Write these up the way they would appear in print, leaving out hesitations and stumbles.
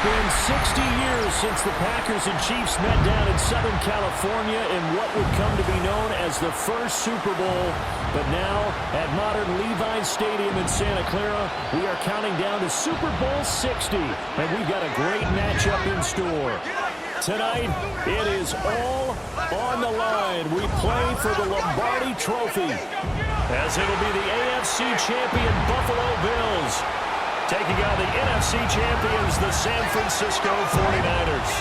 been 60 years since the Packers and Chiefs met down in Southern California in what would come to be known as the first Super Bowl. But now, at modern Levi Stadium in Santa Clara, we are counting down to Super Bowl 60. And we've got a great matchup in store. Tonight, it is all on the line. We play for the Lombardi Trophy, as it'll be the AFC champion Buffalo Bills taking on the NFC champions, the San Francisco 49ers.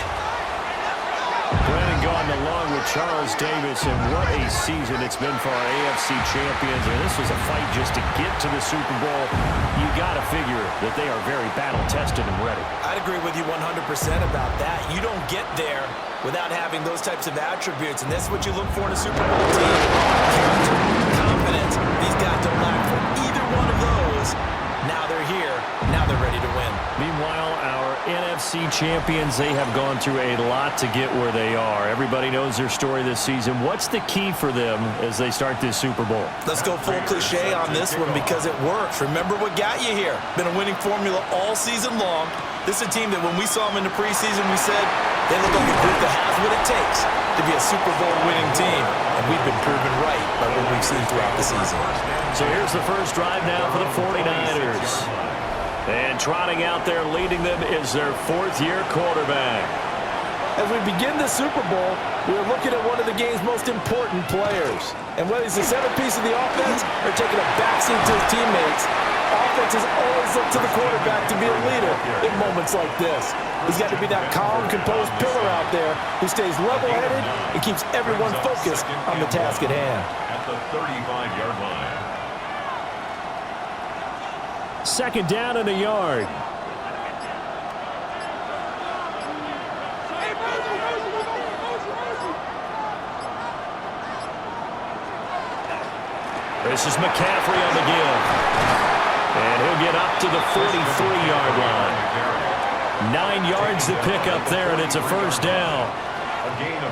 Brandon gone along with Charles Davis, and what a season it's been for our AFC champions. And this was a fight just to get to the Super Bowl. You got to figure that they are very battle-tested and ready. I'd agree with you 100% about that. You don't get there without having those types of attributes, and that's what you look for in a Super Bowl team. Character, confidence. These guys don't lack for either one of those. Now they're here. Now they're ready to win. Meanwhile, our NFC champions, they have gone through a lot to get where they are. Everybody knows their story this season. What's the key for them as they start this Super Bowl? Let's go full cliche on this one because it works. Remember what got you here. Been a winning formula all season long. This is a team that when we saw them in the preseason, we said they look like a group that has what it takes to be a Super Bowl winning team. And we've been proven right by what we've seen throughout the season. So here's the first drive now for the 49ers. And trotting out there leading them is their fourth-year quarterback. As we begin the Super Bowl, we're looking at one of the game's most important players. And whether he's the centerpiece of the offense or taking a backseat to his teammates, offenses always look to the quarterback to be a leader in moments like this. He's got to be that calm, composed pillar out there who stays level-headed and keeps everyone focused on the task at hand. At the 35-yard line. Second down and a yard. This is McCaffrey on the give. And he'll get up to the 43-yard line. 9 yards to pick up there, and it's a first down.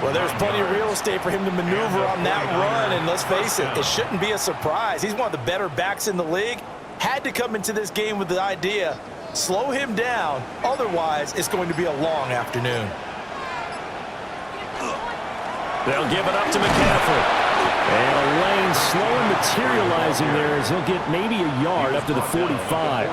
Well, there's plenty of real estate for him to maneuver on that run, and let's face it, it shouldn't be a surprise. He's one of the better backs in the league. Had to come into this game with the idea, slow him down, otherwise it's going to be a long afternoon. They'll give it up to McCaffrey. And a lane slowly materializing there as he'll get maybe a yard up to the 45.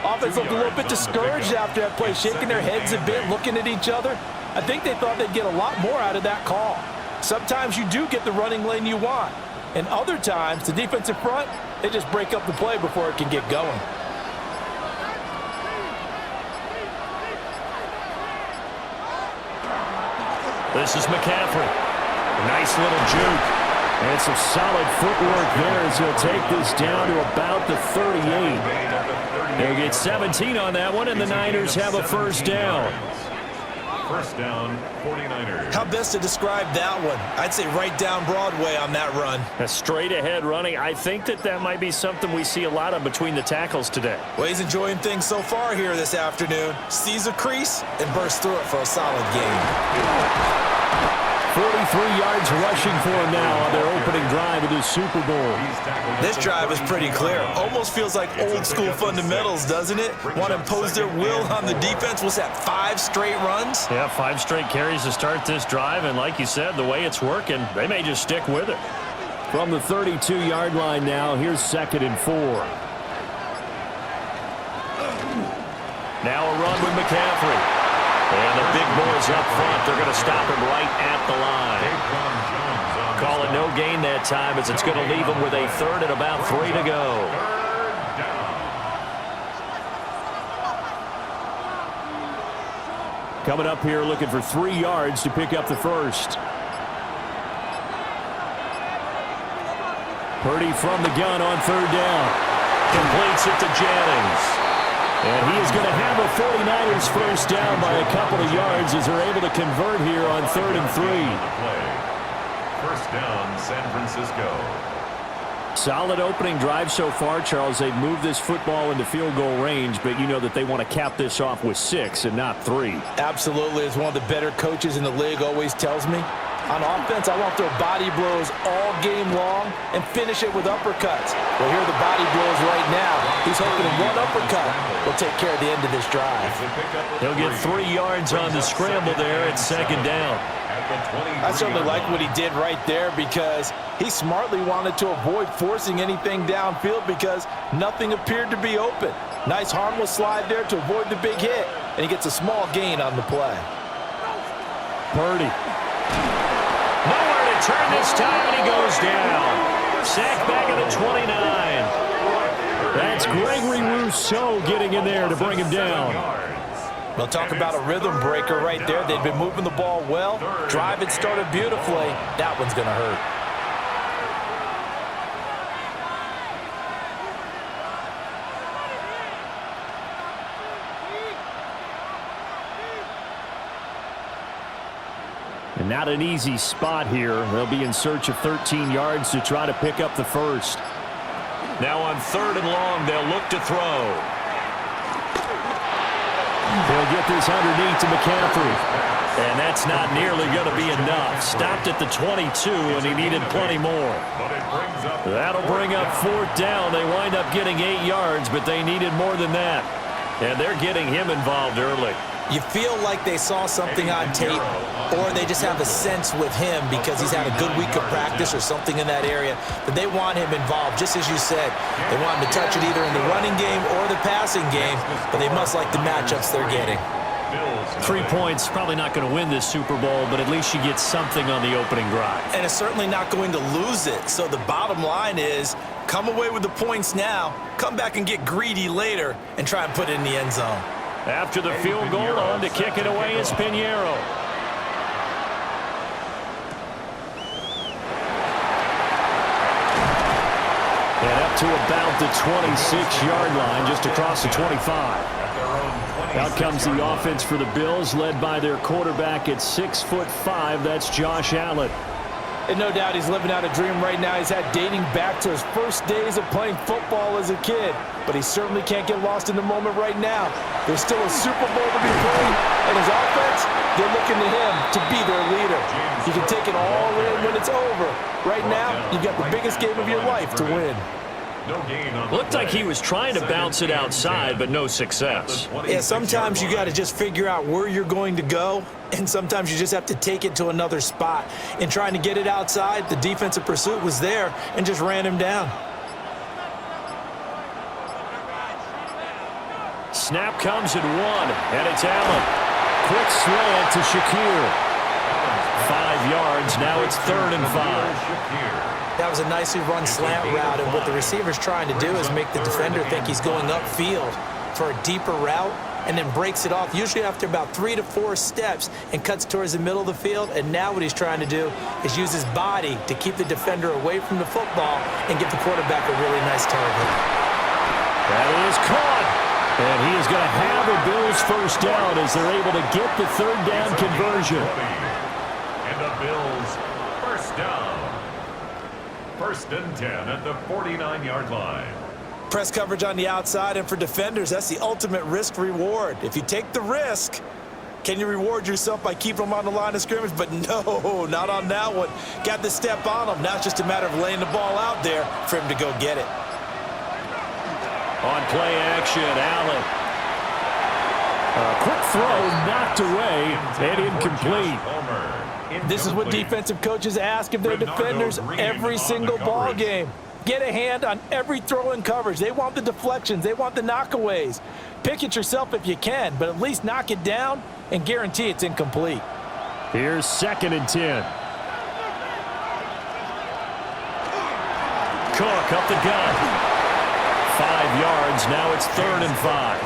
Offense looked a little bit discouraged after that play, shaking their heads a bit, looking at each other. I think they thought they'd get a lot more out of that call. Sometimes you do get the running lane you want. And other times, the defensive front, they just break up the play before it can get going. This is McCaffrey. Nice little juke. And some solid footwork there as he'll take this down to about the 38. They'll get 17 on that one, and the Niners have a first down. First down, 49ers. How best to describe that one? I'd say right down Broadway on that run. A straight-ahead running. I think that might be something we see a lot of between the tackles today. Well, he's enjoying things so far here this afternoon. Sees a crease and bursts through it for a solid game. 43 yards rushing for him now on their opening drive of this Super Bowl. This drive is pretty clear. Almost feels like old-school fundamentals, doesn't it? Want to impose their will on the defense. What's that, 5 straight runs? Yeah, 5 straight carries to start this drive, and like you said, the way it's working, they may just stick with it. From the 32-yard line now, here's 2nd and 4. Now a run with McCaffrey. And the big boys up front, they're going to stop him right at the line. Call it no gain that time as it's going to leave him with a 3rd and about 3 to go. Coming up here looking for 3 yards to pick up the first. Purdy from the gun on 3rd down. Completes it to Jennings. And he is going to have a 49ers first down by a couple of yards as they're able to convert here on 3rd and 3. First down, San Francisco. Solid opening drive so far, Charles. They've moved this football into field goal range, but you know that they want to cap this off with 6 and not 3. Absolutely. As one of the better coaches in the league always tells me, On offense, I want to throw body blows all game long and finish it with uppercuts. Well, here are the body blows right now. He's hoping one uppercut will take care of the end of this drive. He'll get 3 yards on the scramble there at second down. I certainly like what he did right there because he smartly wanted to avoid forcing anything downfield because nothing appeared to be open. Nice harmless slide there to avoid the big hit, and he gets a small gain on the play. Purdy. Nowhere to turn this time, and he goes down. Sacked back at the 29. That's Gregory Rousseau getting in there to bring him down. Well, talk about a rhythm breaker right there. They've been moving the ball well. Drive had started beautifully. That one's going to hurt. And not an easy spot here. They'll be in search of 13 yards to try to pick up the first. Now on 3rd and long, they'll look to throw. They'll get this underneath to McCaffrey. And that's not nearly going to be enough. Stopped at the 22, and he needed plenty more. That'll bring up 4th down. They wind up getting 8 yards, but they needed more than that. And they're getting him involved early. You feel like they saw something on tape, or they just have a sense with him because he's had a good week of practice or something in that area that they want him involved. Just as you said, they want him to touch it either in the running game or the passing game, but they must like the matchups they're getting. 3 points, probably not going to win this Super Bowl, but at least you get something on the opening drive. And it's certainly not going to lose it. So the bottom line is, come away with the points now, come back and get greedy later, and try and put it in the end zone. After the field goal, on to kick it away is Pinheiro. And up to about the 26-yard line, just across the 25. Out comes the offense for the Bills, led by their quarterback at 6'5". That's Josh Allen. And no doubt he's living out a dream right now. He's had dating back to his first days of playing football as a kid. But he certainly can't get lost in the moment right now. There's still a Super Bowl to be played. And his offense, they're looking to him to be their leader. You can take it all in when it's over. Right now, you've got the biggest game of your life to win. Looked like he was trying to bounce it outside, but no success. Yeah, sometimes you got to just figure out where you're going to go, and sometimes you just have to take it to another spot. In trying to get it outside, the defensive pursuit was there and just ran him down. Snap comes at 1, and it's Allen. Quick slant to Shakir. 5 yards, now it's 3rd and 5. That was a nicely run slant route, and what the receiver's trying to do is make the defender think he's going upfield for a deeper route and then breaks it off, usually after about 3 to 4 steps, and cuts towards the middle of the field. And now what he's trying to do is use his body to keep the defender away from the football and give the quarterback a really nice target. That is caught. And he is going to have a Bills first down as they're able to get the 3rd down conversion. And the Bills first down. 1st and 10 at the 49-yard line. Press coverage on the outside, and for defenders, that's the ultimate risk-reward. If you take the risk, can you reward yourself by keeping them on the line of scrimmage? But no, not on that one. Got the step on them. Now it's just a matter of laying the ball out there for him to go get it. On play action, Allen. A quick throw knocked away and incomplete. This is what defensive coaches ask of their defenders every single ball game. Get a hand on every throw in coverage. They want the deflections. They want the knockaways. Pick it yourself if you can, but at least knock it down and guarantee it's incomplete. Here's 2nd and 10. Cook up the gun. 5 yards. Now it's 3rd and 5.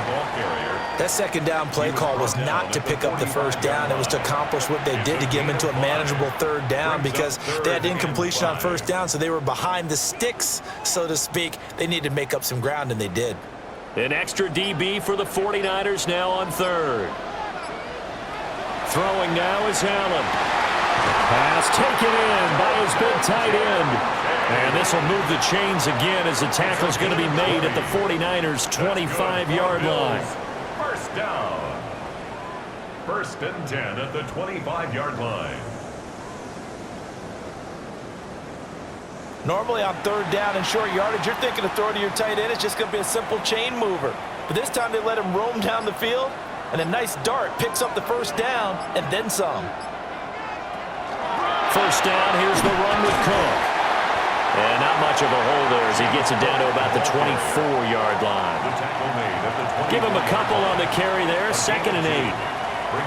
That 2nd down play call was not to pick up the first down. It was to accomplish what they did to get them into a manageable 3rd down because they had incompletion on 1st down, so they were behind the sticks, so to speak. They needed to make up some ground, and they did. An extra DB for the 49ers now on 3rd. Throwing now is Allen. Pass taken in by his big tight end. And this will move the chains again as the tackle's going to be made at the 49ers' 25-yard line. First down. 1st and 10 at the 25-yard line. Normally on third down and short yardage, you're thinking to throw to your tight end. It's just going to be a simple chain mover. But this time they let him roam down the field, and a nice dart picks up the first down and then some. First down, here's the run with Cook. And not much of a hole there as he gets it down to about the 24-yard line. Give him a couple on the carry there, 2nd and 8.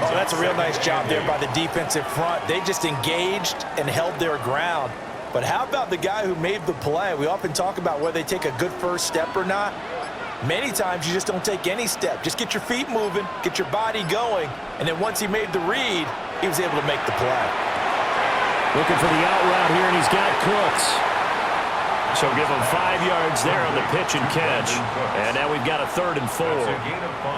Oh, that's a real nice job there by the defensive front. They just engaged and held their ground. But how about the guy who made the play? We often talk about whether they take a good first step or not. Many times you just don't take any step. Just get your feet moving, get your body going, and then once he made the read, he was able to make the play. Looking for the out route here, and he's got Cooks. So give him 5 yards there on the pitch and catch. And now we've got a 3rd and 4.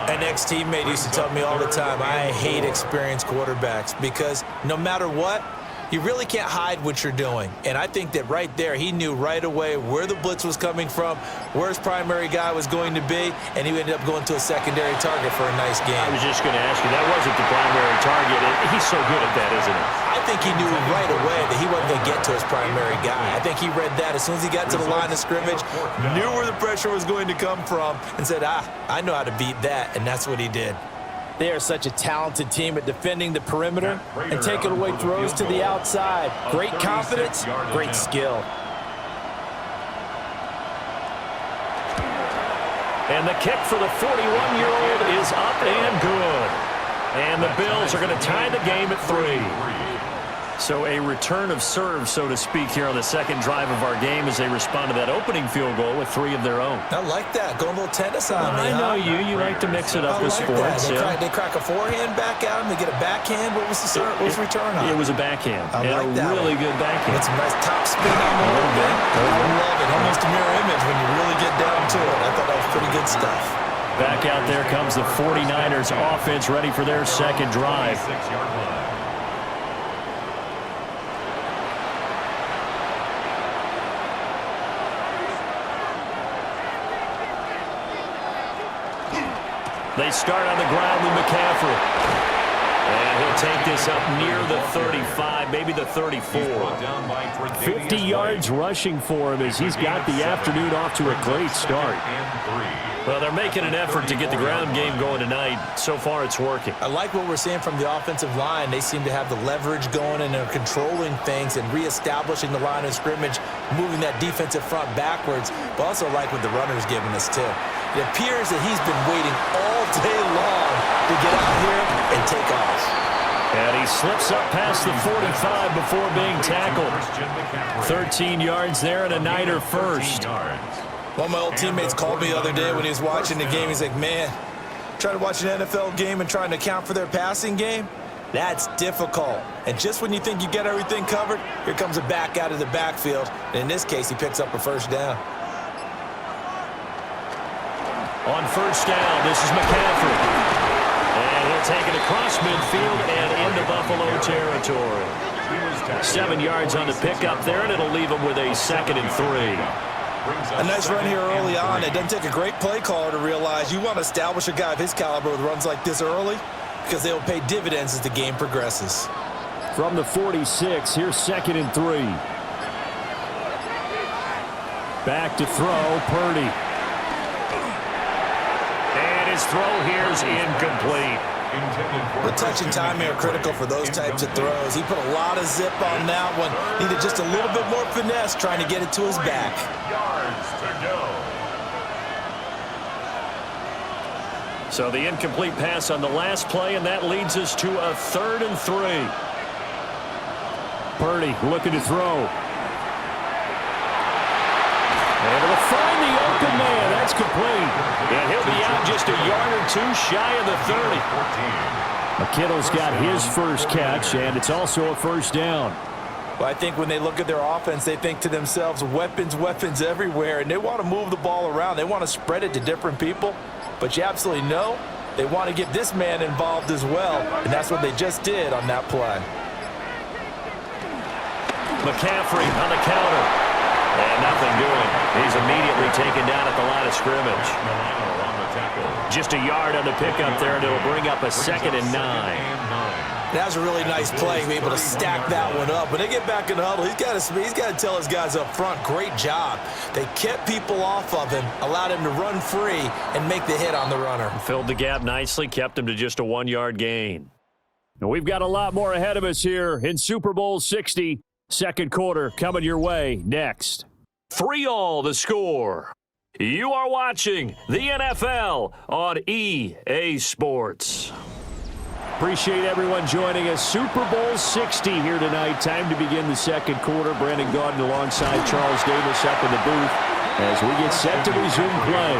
An ex-teammate used to tell me all the time, I hate experienced quarterbacks because no matter what, you really can't hide what you're doing. And I think that right there, he knew right away where the blitz was coming from, where his primary guy was going to be, and he ended up going to a secondary target for a nice game. I was just going to ask you, that wasn't the primary target. He's so good at that, isn't he? I think he knew right away that he wasn't going to get to his primary guy. I think he read that as soon as he got to the line of scrimmage, knew where the pressure was going to come from, and said, I know how to beat that, and that's what he did. They are such a talented team at defending the perimeter and taking away throws to the outside. Great confidence, great skill. And the kick for the 41-year-old is up and good. And the Bills are going to tie the game at 3. So a return of serve, so to speak, here on the second drive of our game as they respond to that opening field goal with 3 of their own. I like that. Going a little tennis on me, I know you. You like to mix it up with sports. They crack a forehand back at him. They get a backhand. What was the return on? It was a backhand. I like that. A really good backhand. With some nice top spin on the little bit. I love it. Almost a mirror image when you really get down to it. I thought that was pretty good stuff. Back out there comes the 49ers offense ready for their second drive. They start on the ground with McCaffrey. And he'll take this up near the 35, maybe the 34. 50 yards rushing for him as he's got the afternoon off to a great start. Well, they're making an effort to get the ground game going tonight. So far, it's working. I like what we're seeing from the offensive line. They seem to have the leverage going, and they're controlling things and reestablishing the line of scrimmage, moving that defensive front backwards, but also like what the runner's giving us, too. It appears that he's been waiting all day long to get out here and take off. And he slips up past the 45 before being tackled. 13 yards there and a Niner first. One of my old teammates called me the other day when he was watching the game. He's like, man, trying to watch an NFL game and trying to account for their passing game, that's difficult. And just when you think you get everything covered, here comes a back out of the backfield. And in this case, he picks up a first down. On first down, this is McCaffrey. And he'll take it across midfield and into Buffalo territory. 7 yards on the pickup there, and it'll leave him with a 2nd and 3. A nice run here early on. It doesn't take a great play caller to realize you want to establish a guy of his caliber with runs like this early because they will pay dividends as the game progresses. From the 46, here's 2nd and 3. Back to throw, Purdy. And his throw here is incomplete. The touch and timing are critical for those types of throws. He put a lot of zip on that one. Needed just a little bit more finesse trying to get it to his back. Yards to go. So the incomplete pass on the last play, and that leads us to a 3rd and 3. Purdy looking to throw. Able to find the open man. That's complete. And he'll be out just a yard or 2 shy of the 30. McKittle's got his first catch, and it's also a first down. Well, I think when they look at their offense, they think to themselves, weapons, weapons everywhere, and they want to move the ball around. They want to spread it to different people, but you absolutely know they want to get this man involved as well, and that's what they just did on that play. McCaffrey on the counter. And nothing doing. He's immediately taken down at the line of scrimmage. Just a yard on the pickup there, and it'll bring up a 2nd and 9. That was a really nice play, able to stack that one up. When they get back in the huddle, he's got to tell his guys up front, great job. They kept people off of him, allowed him to run free and make the hit on the runner. Filled the gap nicely, kept him to just a 1-yard gain. And we've got a lot more ahead of us here in Super Bowl 60. Second quarter coming your way next. 3-all the score. You are watching the NFL on EA Sports. Appreciate everyone joining us. Super Bowl 60 here tonight. Time to begin the second quarter. Brandon Gaudin alongside Charles Davis up in the booth as we get set to resume play.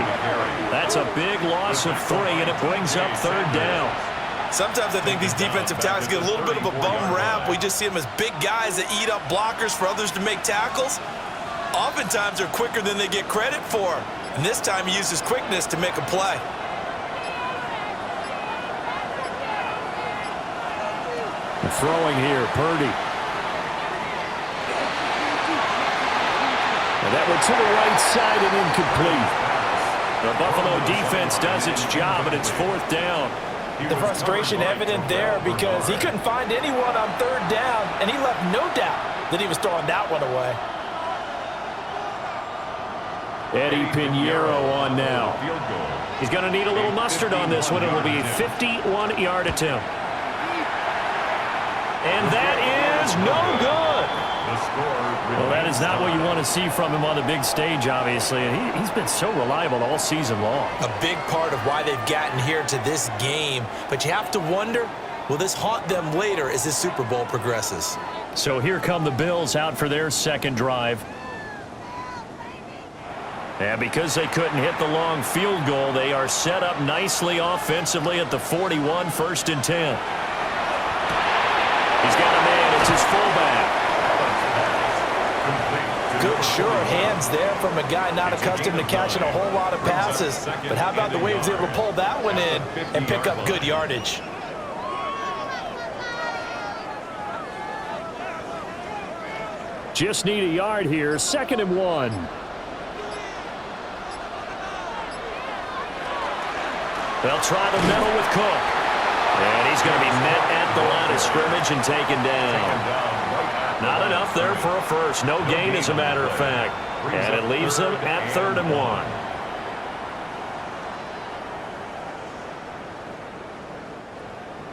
That's a big loss of 3, and it brings up third down. Sometimes I think these defensive tackles get a little bit of a bum rap. We just see them as big guys that eat up blockers for others to make tackles. Oftentimes they're quicker than they get credit for. And this time he uses quickness to make a play. Throwing here, Purdy. And that one to the right side and incomplete. The Buffalo defense does its job, and it's fourth down. The frustration evident there because he couldn't find anyone on third down, and he left no doubt that he was throwing that one away. Eddie Pinheiro on now. He's going to need a little mustard on this one. It will be a 51-yard attempt. And that is no good. Well, that is not what you want to see from him on the big stage, obviously. And he's been so reliable all season long. A big part of why they've gotten here to this game. But you have to wonder, will this haunt them later as this Super Bowl progresses? So here come the Bills out for their second drive. And because they couldn't hit the long field goal, they are set up nicely offensively at the 41, 1st and 10. He's got a man. It's his fullback. Good, sure hands there from a guy not accustomed to catching a whole lot of passes. But how about the way he was able to pull that one in and pick up good yardage? Just need a yard here. 2nd and 1. They'll try the middle with Cook. And he's going to be met at the line of scrimmage and taken down. Not enough there for a first. No gain, as a matter of fact. And it leaves them at 3rd and 1.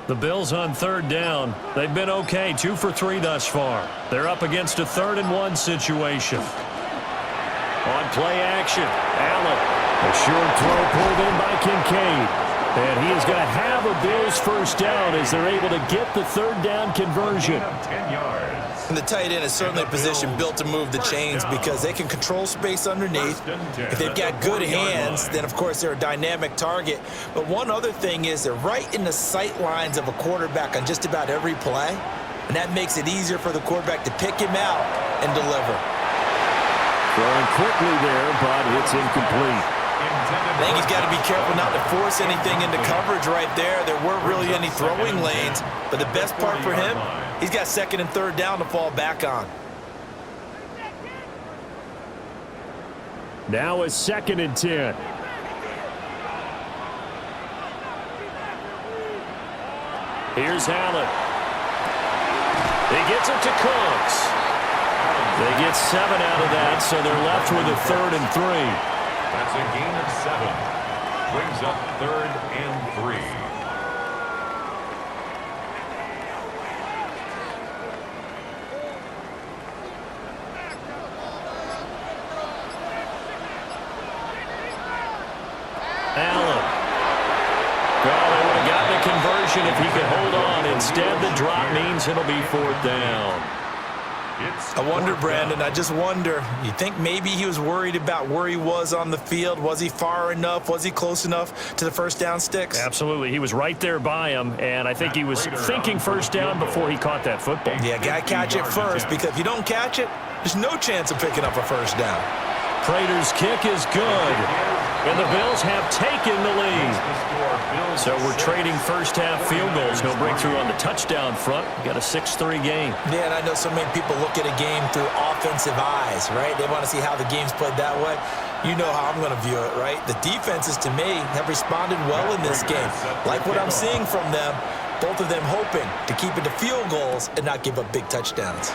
The Bills on 3rd down. They've been okay, 2 for 3 thus far. They're up against a 3rd and 1 situation. On play action, Allen. A short throw pulled in by Kincaid. And he is going to have a Bills first down as they're able to get the 3rd down conversion. 10 yards. And the tight end is certainly a position built to move the chains because they can control space underneath. If they've got good hands, then of course they're a dynamic target. But one other thing is they're right in the sight lines of a quarterback on just about every play. And that makes it easier for the quarterback to pick him out and deliver. Throwing quickly there, but it's incomplete. I think he's got to be careful not to force anything into coverage right there. There weren't really any throwing lanes. But the best part for him, he's got 2nd and 3rd down to fall back on. Now a 2nd and 10. Here's Allen. He gets it to Cooks. They get 7 out of that, so they're left with a 3rd and 3. That's a gain of 7. Brings up 3rd and 3. Allen. Well, they would have gotten a conversion if he could hold on. Instead, the drop means it'll be 4th down. I wonder, Brandon, I just wonder, you think maybe he was worried about where he was on the field? Was he far enough? Was he close enough to the first down sticks? Absolutely. He was right there by him, and I think he was thinking first down before he caught that football. Yeah, got to catch it first, because if you don't catch it, there's no chance of picking up a first down. Prater's kick is good, and the Bills have taken the lead. So we're trading first-half field goals. No breakthrough on the touchdown front. We got a 6-3 game. Yeah, and I know so many people look at a game through offensive eyes, right? They want to see how the game's played that way. You know how I'm going to view it, right? The defenses, to me, have responded well in this game. Like what I'm seeing from them. Both of them hoping to keep it to field goals and not give up big touchdowns.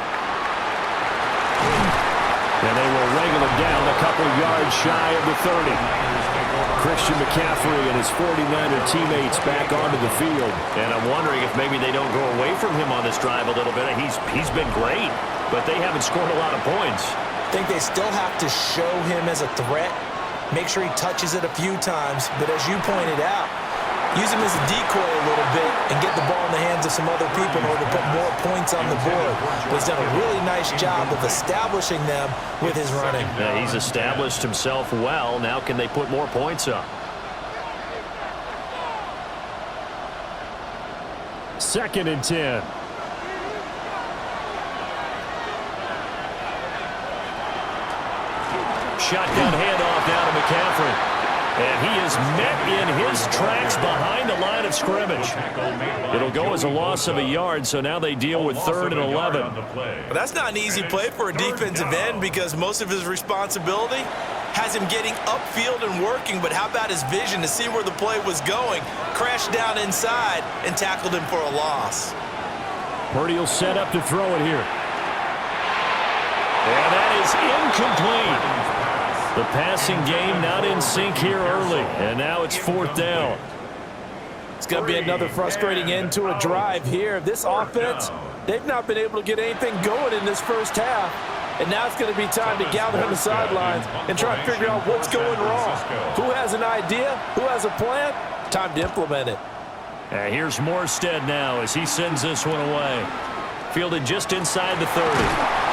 And they will wrangle him down a couple yards shy of the 30. Christian McCaffrey and his 49er teammates back onto the field. And I'm wondering if maybe they don't go away from him on this drive a little bit. He's been great, but they haven't scored a lot of points. I think they still have to show him as a threat, make sure he touches it a few times, but as you pointed out, use him as a decoy a little bit and get the ball in the hands of some other people in order to put more points on the board. But he's done a really nice job of establishing them with his running. Yeah, he's established himself well. Now can they put more points up? 2nd and 10. Shotgun handoff down to McCaffrey. And he is met in his tracks behind the line of scrimmage. It'll go as a loss of a yard, so now they deal with 3rd and 11. Well, that's not an easy play for a defensive end because most of his responsibility has him getting upfield and working, but how about his vision to see where the play was going, crashed down inside, and tackled him for a loss. Purdy will set up to throw it here. And that is incomplete. The passing game not in sync here early, and now it's 4th down. It's going to be another frustrating end to a drive here. This offense, they've not been able to get anything going in this first half, and now it's going to be time to gather on the sidelines and try to figure out what's going wrong. Who has an idea? Who has a plan? Time to implement it. Here's Morstead now as he sends this one away. Fielded just inside the 30.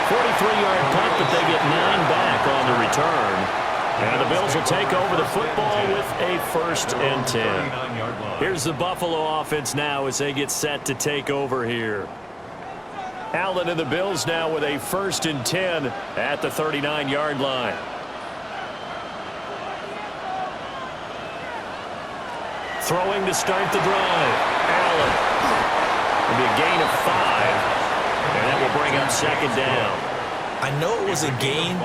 43-yard punt, but they get 9 back on the return. And the Bills will take over the football with a 1st and 10. Here's the Buffalo offense now as they get set to take over here. Allen and the Bills now with a 1st and 10 at the 39-yard line. Throwing to start the drive. Allen. It'll be a gain of 5. And that will bring up 2nd down. I know it was a gain,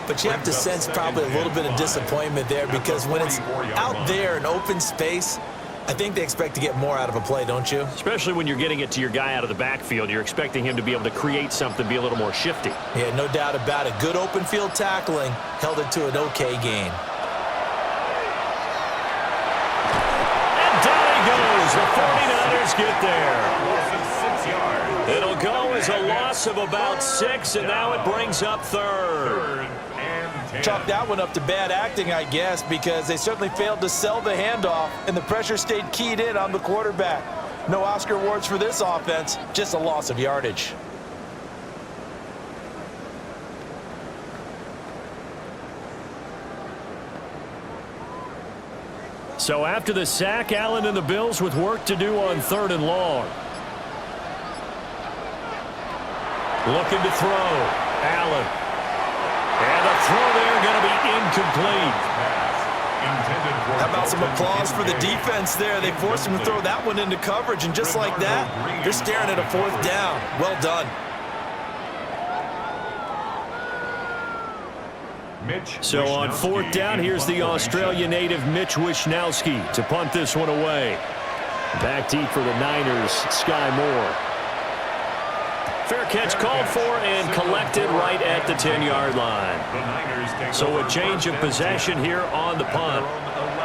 but you have to sense probably a little bit of disappointment there because when it's out there in open space, I think they expect to get more out of a play, don't you? Especially when you're getting it to your guy out of the backfield. You're expecting him to be able to create something, be a little more shifty. Yeah, no doubt about it. Good open field tackling held it to an okay gain. And down he goes. The 49ers get there. It'll go as a loss of about 6, and now it brings up 3rd. Chalk that one up to bad acting, I guess, because they certainly failed to sell the handoff, and the pressure stayed keyed in on the quarterback. No Oscar awards for this offense, just a loss of yardage. So after the sack, Allen and the Bills with work to do on 3rd and long. Looking to throw. Allen. And the throw there going to be incomplete. How about some applause for the defense there? They forced him to throw that one into coverage, and just like that, they're staring at a 4th down. Well done. So on 4th down, here's the Australia native Mitch Wishnowsky to punt this one away. Back deep for the Niners, Sky Moore. Fair catch called for and collected right at the 10-yard line. So a change of possession here on the punt.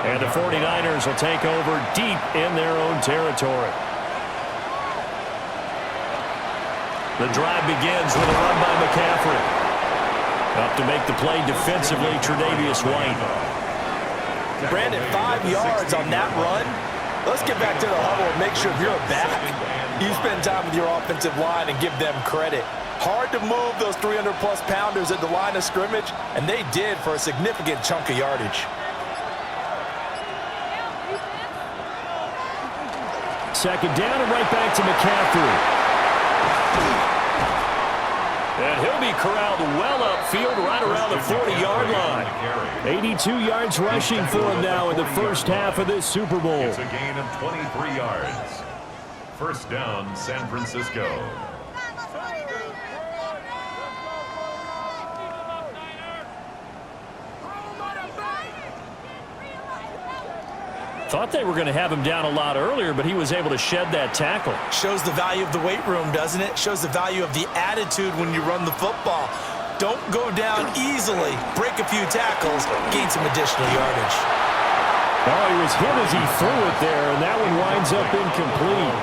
And the 49ers will take over deep in their own territory. The drive begins with a run by McCaffrey. Up to make the play defensively, Tre'Davious White. Brandon, 5 yards on that run. Let's get back to the huddle and make sure you're back. You spend time with your offensive line and give them credit. Hard to move those 300-plus pounders at the line of scrimmage, and they did for a significant chunk of yardage. 2nd down and right back to McCaffrey. And he'll be corralled well upfield right around the 40-yard line. 82 yards rushing for him now in the first half of this Super Bowl. It's a gain of 23 yards. 1st down, San Francisco. Thought they were going to have him down a lot earlier, but he was able to shed that tackle. Shows the value of the weight room, doesn't it? Shows the value of the attitude when you run the football. Don't go down easily. Break a few tackles, gain some additional yardage. Oh, he was hit as he threw it there, and that one winds up incomplete.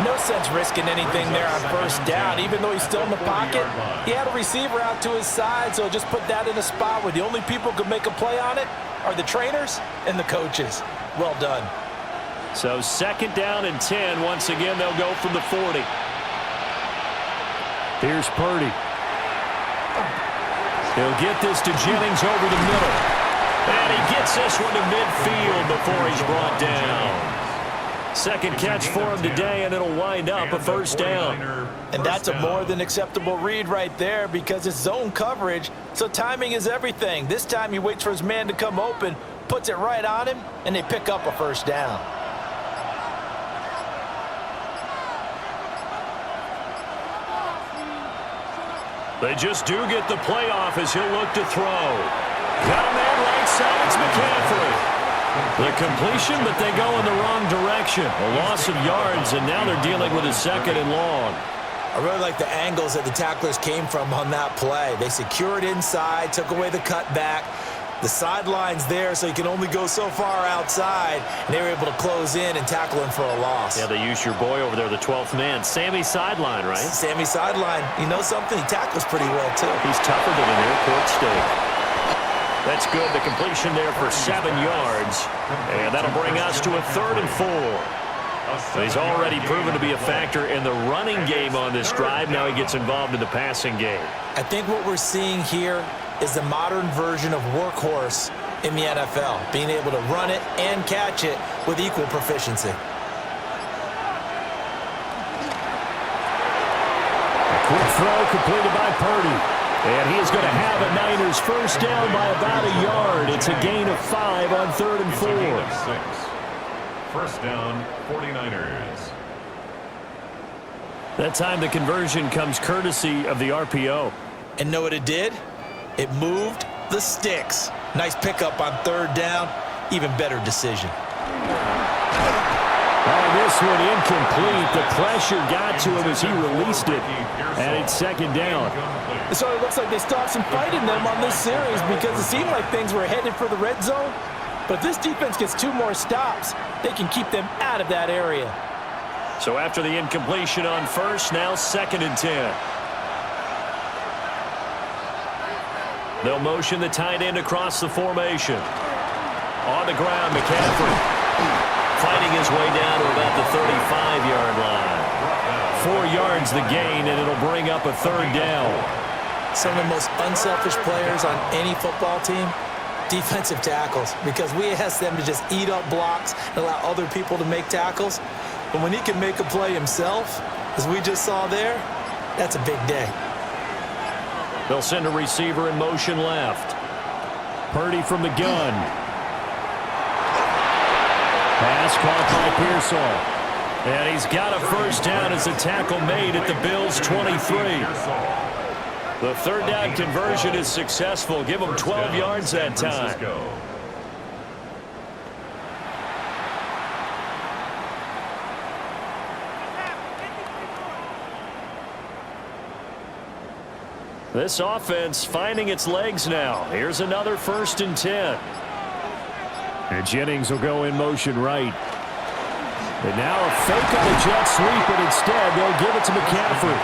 No sense risking anything there on first down. Even though he's still in the pocket, he had a receiver out to his side, so just put that in a spot where the only people who can make a play on it are the trainers and the coaches. Well done. So 2nd down and 10. Once again, they'll go from the 40. Here's Purdy. He'll get this to Jennings over the middle. And he gets this one to midfield before he's brought down. 2nd catch for him today, and it'll wind up a first down. And that's a more than acceptable read right there because it's zone coverage, so timing is everything. This time he waits for his man to come open, puts it right on him, and they pick up a first down. They just do get the playoff as he'll look to throw. Got a man right side, it's McCaffrey. The completion, but they go in the wrong direction. A loss of yards, and now they're dealing with a 2nd and long. I really like the angles that the tacklers came from on that play. They secured inside, took away the cutback. The sideline's there, so you can only go so far outside, and they were able to close in and tackle him for a loss. Yeah, they used your boy over there, the 12th man. Sammy sideline, right? Sammy sideline. You know something? He tackles pretty well, too. He's tougher than an airport steak. That's good. The completion there for 7 yards. And that'll bring us to a 3rd and 4. He's already proven to be a factor in the running game on this drive. Now he gets involved in the passing game. I think what we're seeing here is the modern version of workhorse in the NFL, being able to run it and catch it with equal proficiency. Quick throw completed by Purdy. And he is going to have a Niners first down by about a yard. It's a gain of 5 on 3rd and 4. First down, 49ers. That time the conversion comes courtesy of the RPO. And know what it did? It moved the sticks. Nice pickup on 3rd down. Even better decision. Oh, this one incomplete. The pressure got to him as he released it. And it's 2nd down. So it looks like they stopped some fight in them on this series because it seemed like things were headed for the red zone. But if this defense gets 2 more stops, they can keep them out of that area. So after the incompletion on first, now 2nd and 10. They'll motion the tight end across the formation. On the ground, McCaffrey fighting his way down to about the 35-yard line. 4 yards the gain, and it'll bring up a 3rd down. Some of the most unselfish players on any football team, defensive tackles, because we ask them to just eat up blocks and allow other people to make tackles. But when he can make a play himself, as we just saw there, that's a big day. They'll send a receiver in motion left. Purdy from the gun. Pass caught by Pearsall. And he's got a first down as a tackle made at the Bills' 23. The 3rd down conversion is successful. Give them 12 yards that time. This offense finding its legs now. Here's another 1st and 10. And Jennings will go in motion right. And now a fake on the jet sweep, but instead they'll give it to McCaffrey.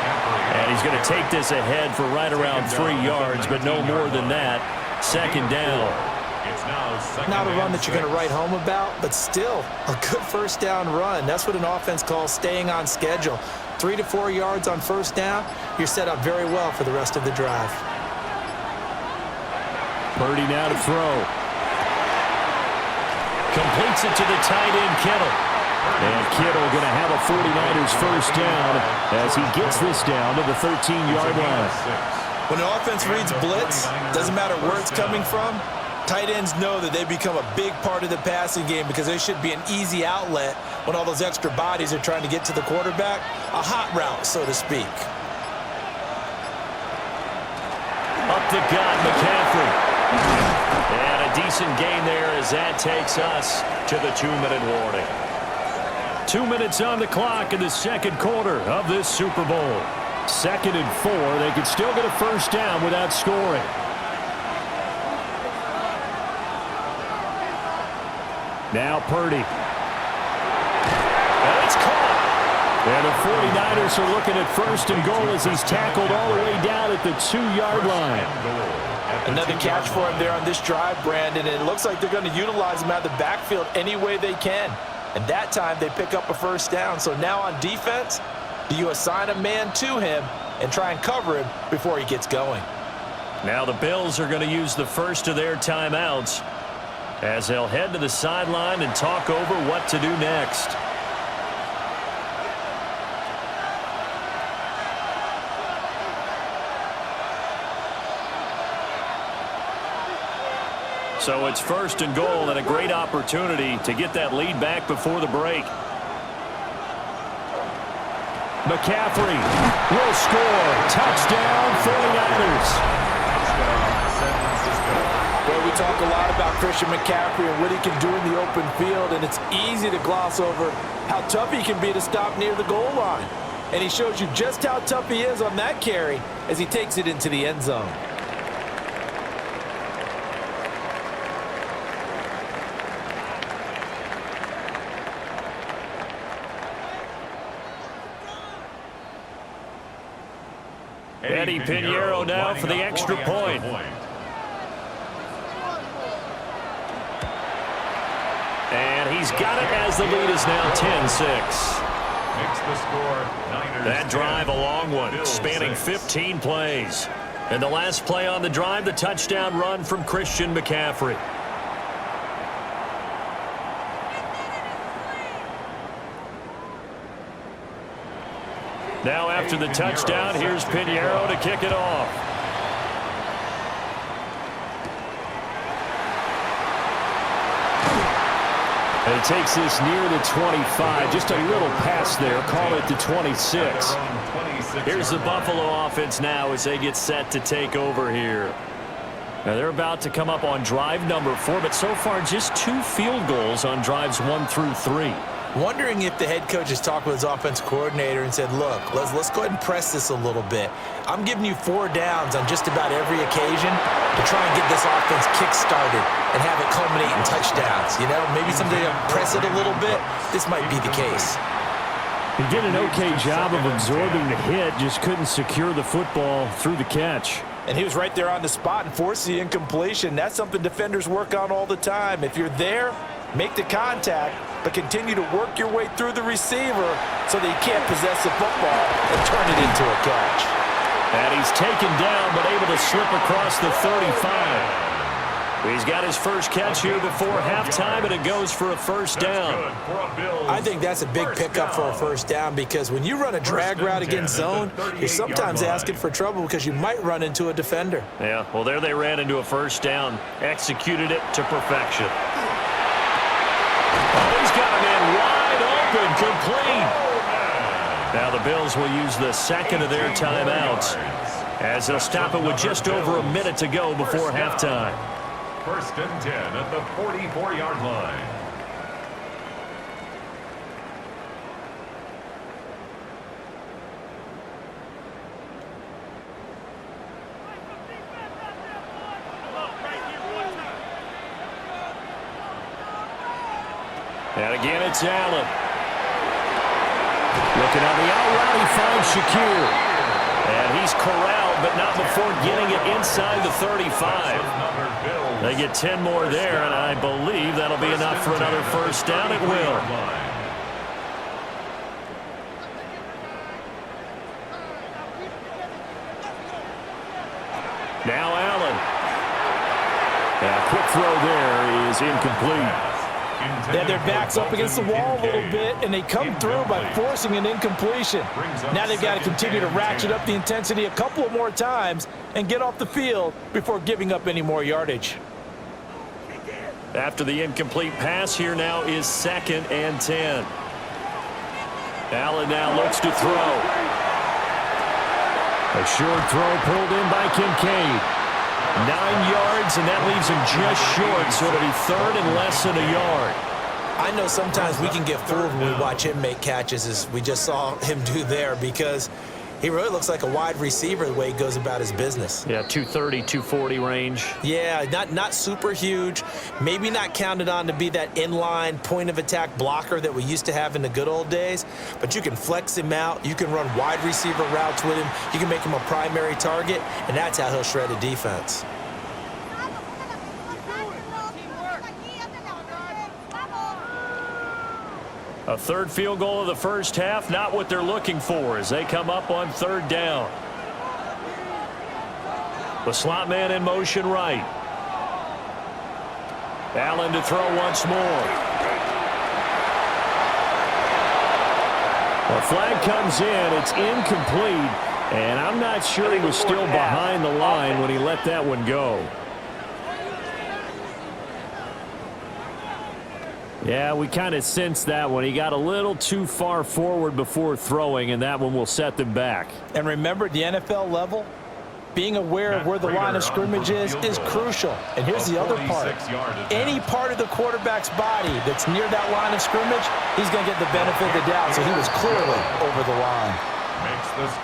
And he's going to take this ahead for right around 3 yards, but no more than that. 2nd down. Not a run that you're going to write home about, but still a good first down run. That's what an offense calls staying on schedule. 3 to 4 yards on first down, you're set up very well for the rest of the drive. Purdy now to throw. Completes it to the tight end, Kittle. And Kittle going to have a 49ers first down as he gets this down to the 13-yard line. When an offense reads blitz, doesn't matter where it's coming from, tight ends know that they become a big part of the passing game because they should be an easy outlet when all those extra bodies are trying to get to the quarterback. A hot route, so to speak. Up the gut, McCaffrey. And a decent gain there as that takes us to the 2-minute warning. 2 minutes on the clock in the second quarter of this Super Bowl. 2nd and 4. They could still get a first down without scoring. Now Purdy. And it's caught. And the 49ers are looking at 1st and goal as he's tackled all the way down at the 2-yard line. Another catch for him there on this drive, Brandon. And it looks like they're going to utilize him out of the backfield any way they can. And that time they pick up a first down. So now on defense, do you assign a man to him and try and cover him before he gets going? Now the Bills are going to use the first of their timeouts as they'll head to the sideline and talk over what to do next. So it's 1st and goal and a great opportunity to get that lead back before the break. McCaffrey will score. Touchdown, 49ers. Well, we talk a lot about Christian McCaffrey and what he can do in the open field, and it's easy to gloss over how tough he can be to stop near the goal line. And he shows you just how tough he is on that carry as he takes it into the end zone. Eddie Pinheiro now for the extra point. And he's got it as the lead is now 10-6. That drive, a long one, spanning 15 plays. And the last play on the drive, the touchdown run from Christian McCaffrey. Now after the touchdown, here's Pinheiro to kick it off. And he takes this near the 25. Just a little pass there. Call it the 26. Here's the Buffalo offense now as they get set to take over here. Now they're about to come up on drive number 4, but so far just 2 field goals on drives 1 through 3. Wondering if the head coach has talked with his offense coordinator and said, look, let's go ahead and press this a little bit. I'm giving you 4 downs on just about every occasion to try and get this offense kick-started and have it culminate in touchdowns. You know, maybe someday I'll press it a little bit. This might be the case. He did an okay job of absorbing the hit, just couldn't secure the football through the catch. And he was right there on the spot and forced the incompletion. That's something defenders work on all the time. If you're there, make the contact, but continue to work your way through the receiver so that he can't possess the football and turn it into a catch. And he's taken down, but able to slip across the 35. He's got his first catch here before halftime, and it goes for a first down. I think that's a big pickup for a first down because when you run a drag route against zone, you're sometimes asking for trouble because you might run into a defender. Yeah, well, there they ran into a first down, executed it to perfection. Oh, he's got him in wide open, complete. Now the Bills will use the second of their timeouts as they'll stop it with just over a minute to go before halftime. 1st and 10 at the 44-yard line. And again, it's Allen. Looking on the out route, he finds Shakir. And he's corralled, but not before getting it inside the 35. They get 10 more there, and I believe that'll be enough for another first down. It will. Now Allen. A quick throw there is incomplete. Yeah, their back's up against the wall a little bit, and they come through by forcing an incompletion. Now they've got to continue to ratchet up the intensity a couple of more times and get off the field before giving up any more yardage. After the incomplete pass, here now is 2nd and 10. Allen now looks to throw. A short throw pulled in by Kincaid. 9 yards, and that leaves him just short, so it'll be third and less than a yard. I know sometimes we can get fooled when we watch him make catches, as we just saw him do there, because he really looks like a wide receiver the way he goes about his business. Yeah, 230, 240 range. Yeah, not super huge. Maybe not counted on to be that inline point-of-attack blocker that we used to have in the good old days, but you can flex him out. You can run wide receiver routes with him. You can make him a primary target, and that's how he'll shred a defense. A third field goal of the first half, not what they're looking for as they come up on third down. The slot man in motion right. Allen to throw once more. The flag comes in. It's incomplete, and I'm not sure he was still behind the line when he let that one go. Yeah, we kind of sensed that one. He got a little too far forward before throwing, and that one will set them back. And remember, at the NFL level, being aware of where the line of scrimmage is crucial. And here's the other part. Any part of the quarterback's body that's near that line of scrimmage, he's going to get the benefit of the doubt. So he was clearly over the line.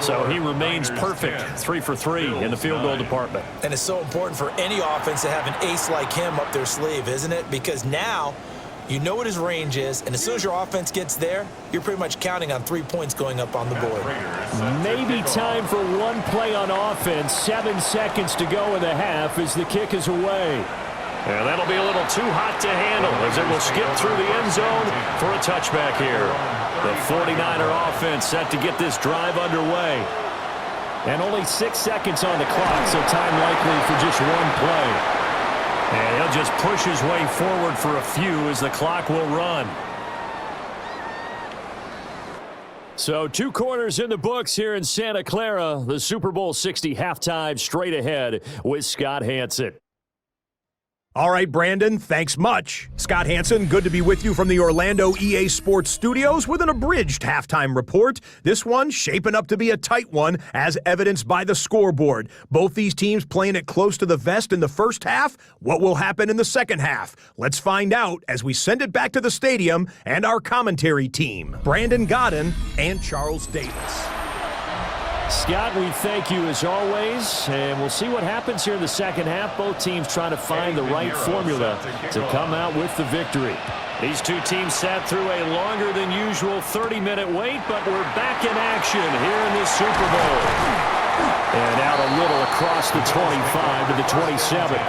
So he remains perfect, 3 for 3 in the field goal department. And it's so important for any offense to have an ace like him up their sleeve, isn't it? Because now you know what his range is, and as soon as your offense gets there, you're pretty much counting on 3 points going up on the board. Maybe time for one play on offense. 7 seconds to go in the half as the kick is away. And that'll be a little too hot to handle as it will skip through the end zone for a touchback here. The 49er offense set to get this drive underway. And only 6 seconds on the clock, so time likely for just one play. And he'll just push his way forward for a few as the clock will run. So 2 quarters in the books here in Santa Clara. The Super Bowl 60 halftime straight ahead with Scott Hanson. All right, Brandon, thanks much. Scott Hanson, good to be with you from the Orlando EA Sports Studios with an abridged halftime report. This one shaping up to be a tight one, as evidenced by the scoreboard. Both these teams playing it close to the vest in the first half. What will happen in the second half? Let's find out as we send it back to the stadium and our commentary team, Brandon Godden and Charles Davis. Scott, we thank you as always, and we'll see what happens here in the second half. Both teams trying to find the right formula to come out with the victory. These two teams sat through a longer than usual 30-minute wait, but we're back in action here in this Super Bowl. And out a little across the 25 to the 27.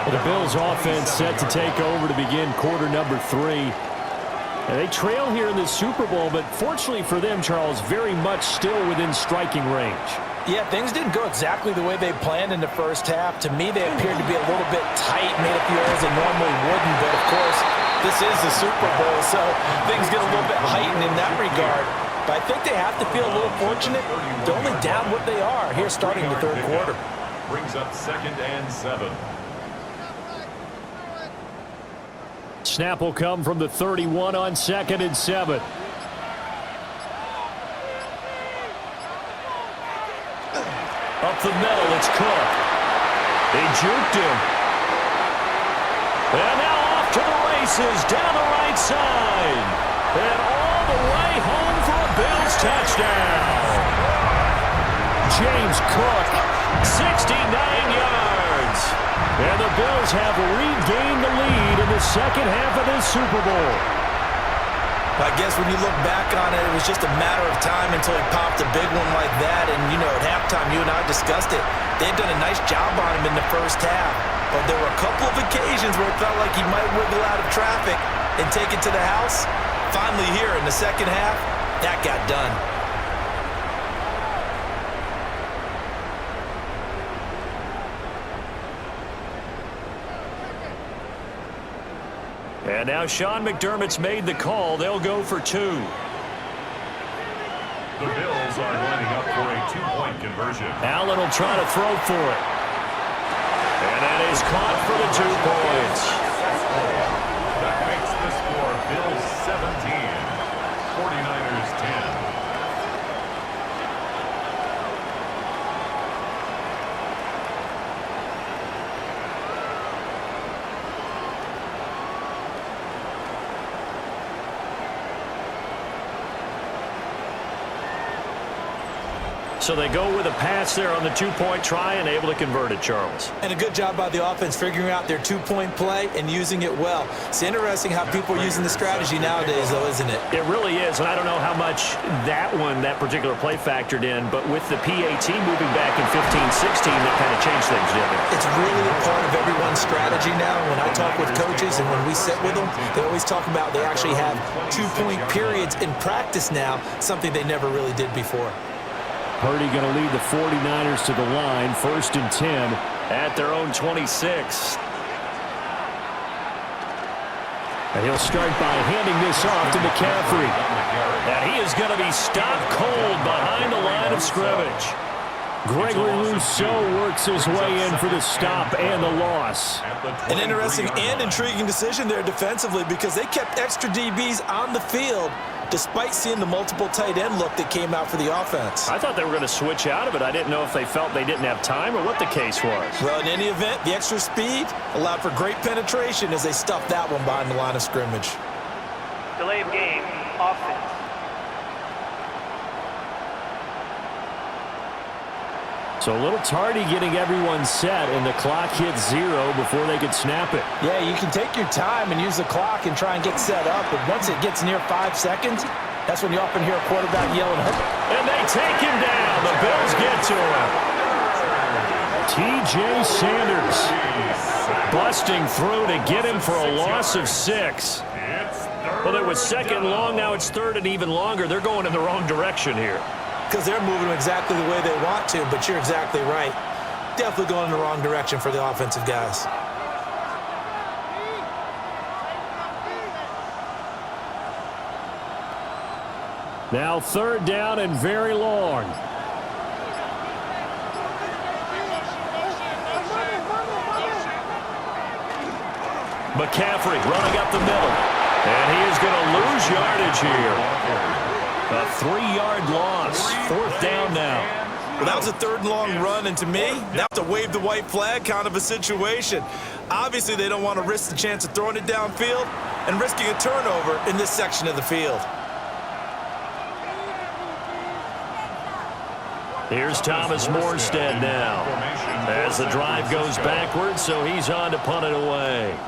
The Bills offense set to take over to begin quarter number 3. And they trail here in the Super Bowl, but fortunately for them, Charles, very much still within striking range. Yeah, things didn't go exactly the way they planned in the first half. To me, they appeared to be a little bit tight, made up the errors they normally wouldn't. But, of course, this is the Super Bowl, so things get a little bit heightened in that regard. But I think they have to feel a little fortunate to only down what they are here starting the third quarter. Brings up 2nd and 7. Snap will come from the 31 on 2nd and 7. Up the middle, it's Cook. They juked him. And now off to the races, down the right side. And all the way home for a Bills touchdown. James Cook, 69 yards. And the Bills have regained the lead in the second half of this Super Bowl. I guess when you look back on it, it was just a matter of time until he popped a big one like that. And, you know, at halftime, you and I discussed it. They'd done a nice job on him in the first half. But there were a couple of occasions where it felt like he might wiggle out of traffic and take it to the house. Finally here in the second half, that got done. And now Sean McDermott's made the call. They'll go for 2. The Bills are lining up for a 2-point conversion. Allen will try to throw for it. And that is caught for the 2 points. That makes the score Bills 17, 49ers 10. So they go with a pass there on the two-point try and able to convert it, Charles. And a good job by the offense figuring out their two-point play and using it well. It's interesting how people are using the strategy nowadays, though, isn't it? It really is, and I don't know how much that particular play factored in, but with the PAT moving back in 15-16, that kind of changed things, didn't it? It's really a part of everyone's strategy now. When I talk with coaches and when we sit with them, they always talk about they actually have two-point periods in practice now, something they never really did before. Purdy going to lead the 49ers to the line, 1st and 10. At their own 26. And he'll start by handing this off to McCaffrey. And he is going to be stopped cold behind the line of scrimmage. Gregory Rousseau works his way in for the stop and the loss. An interesting and intriguing decision there defensively because they kept extra DBs on the field despite seeing the multiple tight end look that came out for the offense. I thought they were going to switch out of it. I didn't know if they felt they didn't have time or what the case was. Well, in any event, the extra speed allowed for great penetration as they stuffed that one behind the line of scrimmage. Delay of game, offense. So a little tardy getting everyone set, and the clock hits 0 before they could snap it. Yeah, you can take your time and use the clock and try and get set up, but once it gets near 5 seconds, that's when you often hear a quarterback yelling. And they take him down. The Bills get to him. T.J. Sanders Busting through to get him for a loss of 6. Well, it was 2nd and long. Now it's 3rd and even longer. They're going in the wrong direction here. Because they're moving exactly the way they want to, but you're exactly right. Definitely going in the wrong direction for the offensive guys. Now 3rd down and very long. McCaffrey running up the middle. And he is going to lose yardage here. A 3-yard loss. 4th down now. Well, that was a 3rd and long run, and to me, that's a wave the white flag kind of a situation. Obviously, they don't want to risk the chance of throwing it downfield and risking a turnover in this section of the field. Here's Thomas Morstead now. As the drive goes backwards, so he's on to punt it away.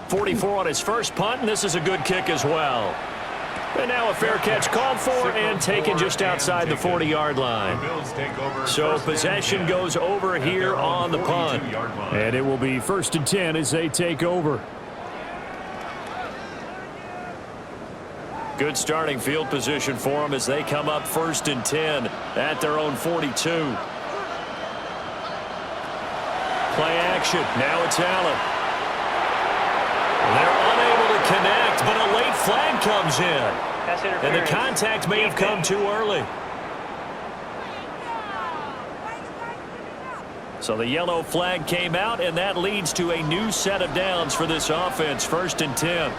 44 on his first punt, and this is a good kick as well. And now a fair catch called for and taken just outside the 40-yard line. So possession goes over here on the punt. And it will be 1st and 10 as they take over. Good starting field position for them as they come up 1st and 10 at their own 42. Play action. Now it's Allen. They're unable to connect, but a late flag comes in. And the contact may have come too early. So the yellow flag came out, and that leads to a new set of downs for this offense. 1st and 10.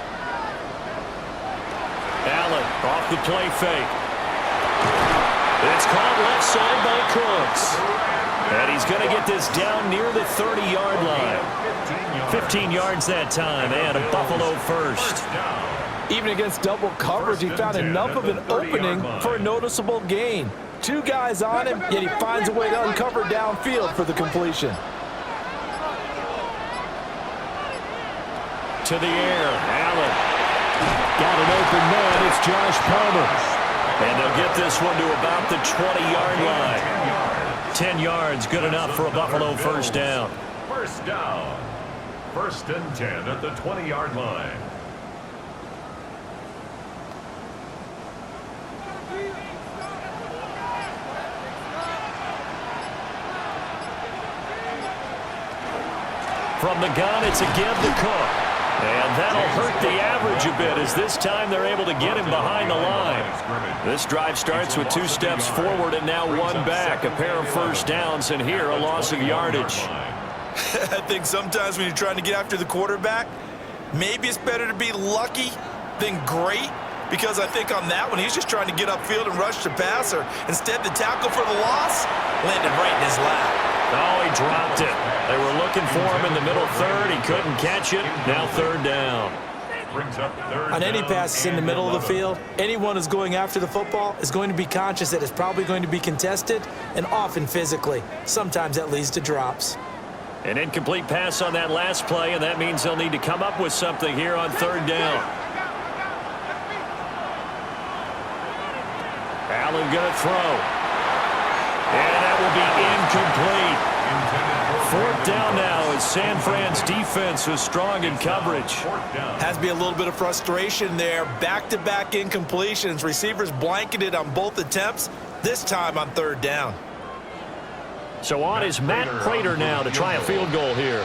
Allen off the play fake. It's caught left side by Cooks. And he's going to get this down near the 30-yard line. 15 yards that time, and a Buffalo first. Even against double coverage, he found enough of an opening for a noticeable gain. 2 guys on him, yet he finds a way to uncover downfield for the completion. To the air, Allen. Got an open man. It's Josh Palmer. And they'll get this one to about the 20-yard line. 10 yards, good enough for a Buffalo first down. First down. 1st and 10 at the 20-yard line. From the gun, it's a give to Cook. And that'll hurt the average a bit as this time they're able to get him behind the line. This drive starts with 2 steps forward and now 1 back. A pair of first downs, and here a loss of yardage. I think sometimes when you're trying to get after the quarterback, maybe it's better to be lucky than great, because I think on that one, he's just trying to get upfield and rush the passer. Instead, the tackle for the loss landed right in his lap. Oh, he dropped it. They were looking for him in the middle 3rd. He couldn't catch it. Now 3rd down. brings up third On any down passes in the and middle of the 11. field, anyone who's going after the football is going to be conscious that it's probably going to be contested, and often physically. Sometimes that leads to drops. An incomplete pass on that last play, and that means they'll need to come up with something here on third down. Allen going to throw. And that will be incomplete. Fourth down now as San Fran's defense was strong in coverage. Has to be a little bit of frustration there. Back-to-back incompletions. Receivers blanketed on both attempts, this time on third down. So on is Matt Prater now to try a field goal here.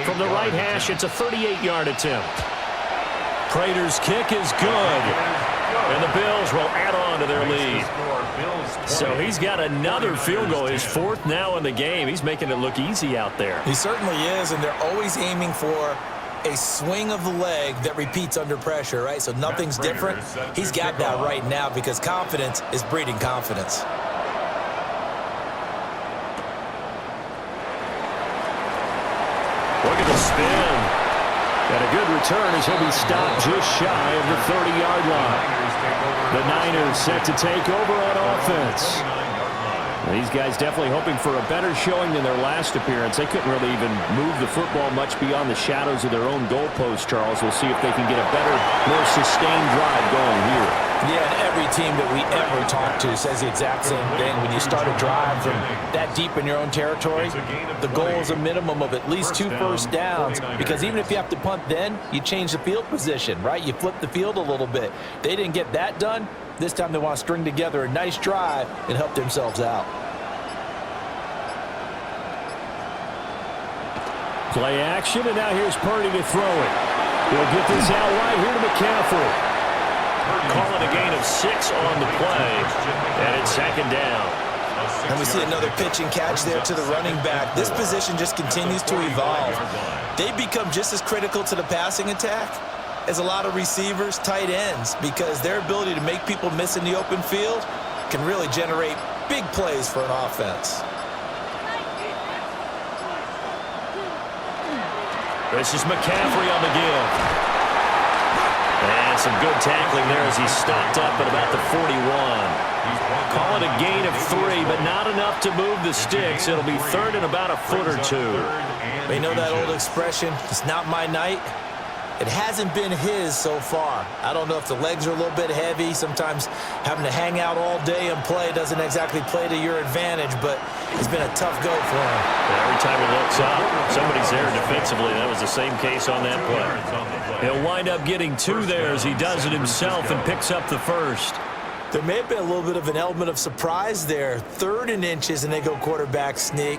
From the right hash, it's a 38-yard attempt. Prater's kick is good. And the Bills will add on to their lead. So he's got another field goal. His fourth now in the game. He's making it look easy out there. He certainly is, and they're always aiming for a swing of the leg that repeats under pressure, right? So nothing's different. He's got that right now because confidence is breeding confidence. Look at the spin. And a good return as he'll be stopped just shy of the 30-yard line. The Niners set to take over on offense. These guys definitely hoping for a better showing than their last appearance. They couldn't really even move the football much beyond the shadows of their own goalpost, Charles. We'll see if they can get a better, more sustained drive going here. Yeah, and every team that we ever talk to says the exact same thing. When you start a drive from that deep in your own territory, the goal is a minimum of at least 2 first downs, because even if you have to punt then, you change the field position, right? You flip the field a little bit. They didn't get that done. This time they want to string together a nice drive and help themselves out. Play action, and now here's Purdy to throw it. He'll get this out right here to McCaffrey. Call it a gain of 6 on the play, and it's second down. And we see another pitch and catch there to the running back. This position just continues to evolve. They become just as critical to the passing attack as a lot of receivers, tight ends, because their ability to make people miss in the open field can really generate big plays for an offense. This is McCaffrey on the give. And some good tackling there as he stopped up at about the 41. Call it a gain of 3, but not enough to move the sticks. It'll be third and about a foot or 2. They know that old expression, it's not my night. It hasn't been his so far. I don't know if the legs are a little bit heavy. Sometimes having to hang out all day and play doesn't exactly play to your advantage, but it's been a tough go for him. Every time he looks up, somebody's there defensively. That was the same case on that play. He'll wind up getting 2 there as he does it himself and picks up the first. There may have been a little bit of an element of surprise there. 3rd and inches, and they go quarterback sneak.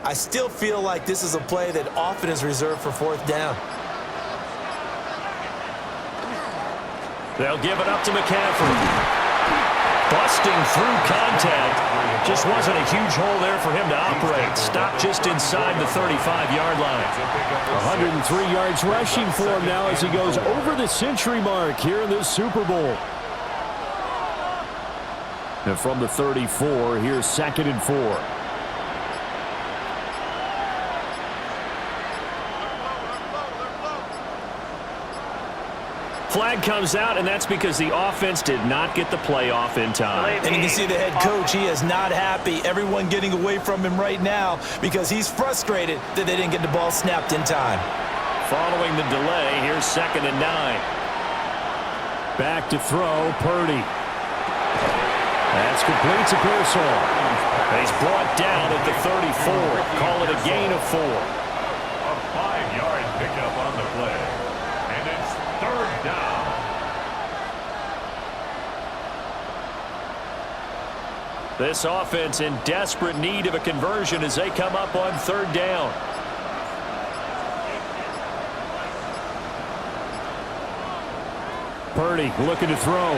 I still feel like this is a play that often is reserved for 4th down. They'll give it up to McCaffrey. Busting through contact. Just wasn't a huge hole there for him to operate. Stopped just inside the 35-yard line. 103 yards rushing for him now as he goes over the century mark here in this Super Bowl. And from the 34, here's 2nd and 4. Flag comes out, and that's because the offense did not get the play off in time. And you can see the head coach, he is not happy. Everyone getting away from him right now because he's frustrated that they didn't get the ball snapped in time. Following the delay, here's 2nd and 9. Back to throw, Purdy. That's complete to Pearsall. He's brought down at the 34. Call it a gain of 4. A 5-yard pickup on the play. And it's 3rd down. This offense in desperate need of a conversion as they come up on 3rd down. Purdy looking to throw.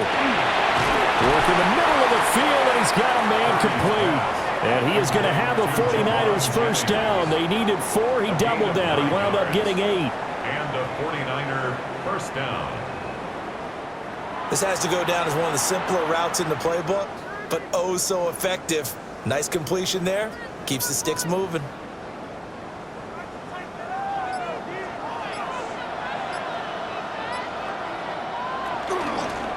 Work in the middle of the field, and he's got a man complete. And he is going to have the 49ers first down. They needed 4. He doubled that. He wound up getting 8. And a 49er first down. This has to go down as one of the simpler routes in the playbook, but oh so effective. Nice completion there. Keeps the sticks moving.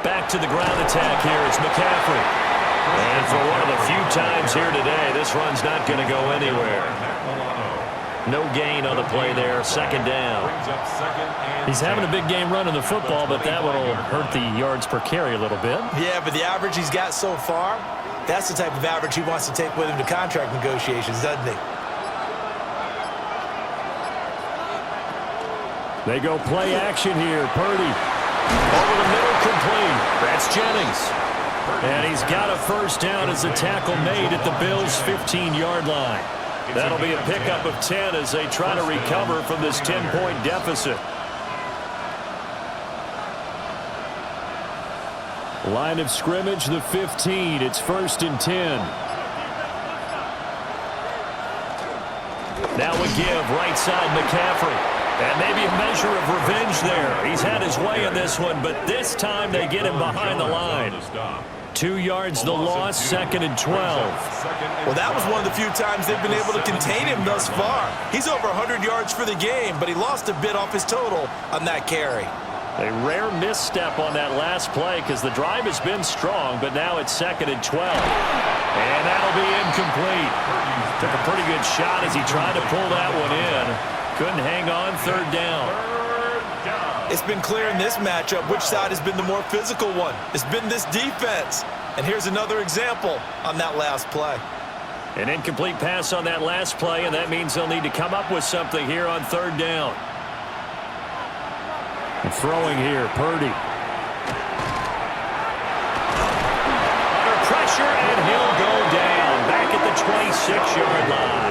Back to the ground attack here. It's McCaffrey. And for one of the few times here today, this run's not going to go anywhere. No gain on the play there. Second down. He's having a big game running the football, but that will hurt the yards per carry a little bit. Yeah, but the average he's got so far, that's the type of average he wants to take with him to contract negotiations, doesn't he? They go play action here. Purdy. Over the middle, complete. That's Jennings. And he's got a first down as a tackle made at the Bills' 15-yard line. That'll be a pickup of 10 as they try to recover from this 10-point deficit. Line of scrimmage, the 15. It's 1st and 10. Now we give right side McCaffrey. And maybe a measure of revenge there. He's had his way in this one, but this time they get him behind the line. 2 yards the loss, 2nd and 12. Well, that was one of the few times they've been able to contain him thus far. He's over 100 yards for the game, but he lost a bit off his total on that carry. A rare misstep on that last play because the drive has been strong, but now it's 2nd and 12. And that'll be incomplete. Took a pretty good shot as he tried to pull that one in. Couldn't hang on. 3rd down. It's been clear in this matchup which side has been the more physical one. It's been this defense. And here's another example on that last play. An incomplete pass on that last play, and that means they'll need to come up with something here on 3rd down. And throwing here, Purdy. Under pressure, and he'll go down. Back at the 26-yard line.